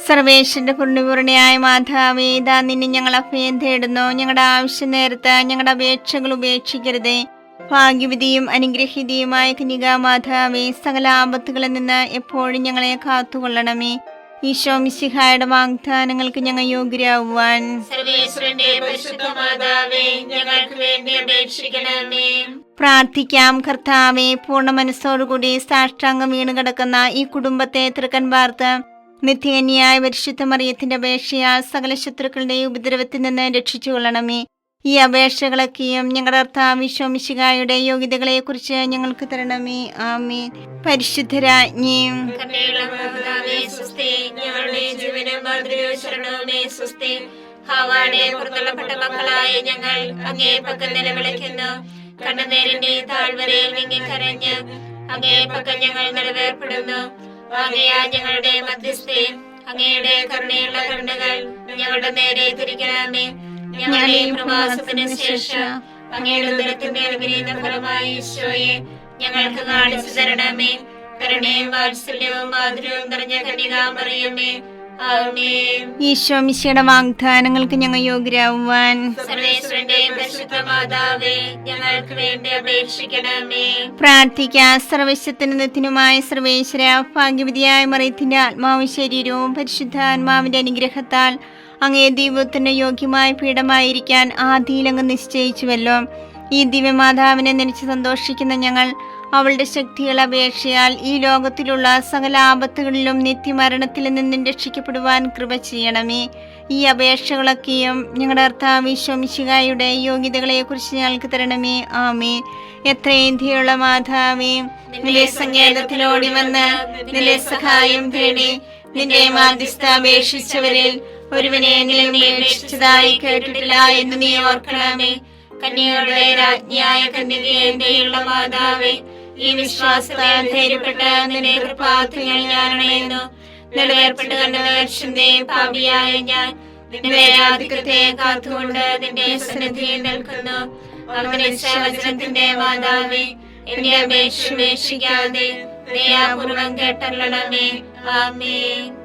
സർവേശ്വരന്റെ പുണ്യപൂർണയായ മാതാവേ, ഇതാ നിന്നെ ഞങ്ങൾ അഭയം തേടുന്നു. ഞങ്ങളുടെ ആവശ്യ നേരത്ത് ഞങ്ങളുടെ അപേക്ഷകൾ ഉപേക്ഷിക്കരുതേ. ഭാഗ്യവതിയും അനുഗ്രഹീതയുമായ കന്യകാമാതാവേ, സകല ആപത്തുകളിൽ നിന്ന് എപ്പോഴും ഞങ്ങളെ കാത്തുകൊള്ളണമേ. ഈശോ മിശിഹായുടെ വാഗ്ദാനങ്ങൾക്ക് ഞങ്ങൾ യോഗ്യരാകുവാൻ സർവേശ്വരന്റെ പരിശുദ്ധ മാതാവേ, ഞങ്ങൾക്ക് വേണ്ടി അപേക്ഷിക്കണമേ. പ്രാർത്ഥിക്കാം. കർത്താവേ, പൂർണ്ണ മനസ്സോടുകൂടി സാഷ്ടാംഗം വീണ് കിടക്കുന്ന ഈ കുടുംബത്തെ തൃക്കൻ പാർത്ത് നിത്യകന്യായ പരിശുദ്ധ മറിയത്തിന്റെ അപേക്ഷയാൽ സകല ശത്രുക്കളുടെയും ഉപദ്രവത്തിൽ നിന്ന് രക്ഷിച്ചു കൊള്ളണമേ. ഈ അപേക്ഷകളൊക്കെയും ഞങ്ങളുടെ കർത്താവ് ഈശോ മിശിഹായുടെ യോഗ്യതകളെ കുറിച്ച് ഞങ്ങൾക്ക് തരണമേ. ആമേൻ. പരിശുദ്ധരാജ്ഞി, കരുണയുള്ള മാതാവേ, സ്വസ്തി. ഞങ്ങളുടെ ജീവനും മാതൃകയും ശരണവുമേ, സ്വസ്തി. ഹവ്വായുടെ പുറന്തള്ളപ്പെട്ട മക്കളായ ഞങ്ങൾ അങ്ങേ പക്കൽ നിലവിളിക്കുന്നു. കണ്ണുനീരിന്റെ താഴ്വരയിൽ വിങ്ങിക്കരഞ്ഞ് അങ്ങേ പക്കൽ ഞങ്ങൾ നിലവേർപ്പെടുന്നു. ആകയാൽ ഞങ്ങളുടെ മധ്യസ്ഥേ, അങ്ങയുടെ കരുണയുള്ള കണ്ണുകൾ ഞങ്ങളുടെ നേരെ തിരിക്കണമേ. ഞങ്ങളുടെ പ്രവാസത്തിന് ശേഷം അങ്ങയുടെ ഉദരത്തിന്റെ അനുഗ്രഹീത ഫലമായി ഈശോയെ ഞങ്ങൾക്ക് കാണിച്ചു തരണമേ. കരുണയും വാത്സല്യവും മാധുര്യവും നിറഞ്ഞ കന്യകാമറിയമേ, ആമേൻ. ഈശോ മിശിഹായുടെ വാഗ്ദാനങ്ങൾക്ക് ഞങ്ങൾ യോഗ്യരാകുവാൻ സർവേശ്വരന്റെ പരിശുദ്ധ മാതാവേ, ഞങ്ങൾക്ക് വേണ്ടി അപേക്ഷിക്കണമേ. പ്രാർത്ഥിക്കാം. സർവശക്തനുമായ സർവേശ്വര, ഭാഗ്യവതിയായ മറിയത്തിന്റെ ആത്മാവും ശരീരവും പരിശുദ്ധാത്മാവിന്റെ അനുഗ്രഹത്താൽ അങ്ങേ ദൈവത്തിന് യോഗ്യമായ പീഠമായിരിക്കാൻ ആദിയിലങ്ങ് നിശ്ചയിച്ചുവല്ലോ. ഈ ദിവ്യമാതാവിനെ നനച്ച് സന്തോഷിക്കുന്ന ഞങ്ങൾ അവളുടെ ശക്തികൾ അപേക്ഷയാൽ ഈ ലോകത്തിലുള്ള സകല ആപത്തുകളിലും നിത്യമരണത്തിൽ നിന്നും രക്ഷിക്കപ്പെടുവാൻ കൃപ ചെയ്യണമേ. ഈ അപേക്ഷകളൊക്കെയും ഞങ്ങളുടെ കർത്താവ് ഈശോ മിശിഹായുടെ യോഗ്യതകളെ കുറിച്ച് ഞങ്ങൾക്ക് തരണമേ. ആമേൻ. എത്രയും ധീയുള്ള മാതാവേ, നിന്റെ സങ്കേതത്തിലോടി വന്ന് നിന്റെ സഹായം തേടി നിന്റെ മാധ്യസ്ഥ അപേക്ഷിച്ചവരിൽ ഒരുവനെങ്കിലും നീ രക്ഷിച്ചതായി കേട്ടിട്ടില്ല എന്ന് നീ ഓർക്കണമേ. കന്യകളുടെ രാജ്ഞിയായ കന്യകയുള്ള മാതാവേ, ഈ വിശ്വാസത്താൽ ധൈര്യപ്പെട്ട് നിന്റെ കൃപാർത്ഥങ്ങൾ ഞാൻ അണയുന്നു. നിലവേർപ്പെട്ട് കണ്ട പാപിയായ ഞാൻ നിന്റെ ആധിക്യത്തെ കാത്തുകൊണ്ട് നിന്റെ സന്നിധിയിൽ നിൽക്കുന്നു. അവതരിച്ച വചനത്തിന്റെ മാതാവേ, എന്റെ അപേക്ഷ ഉപേക്ഷിക്കാതെ ദയാപൂർവം കേട്ടല്ലണമേ. ആമേൻ.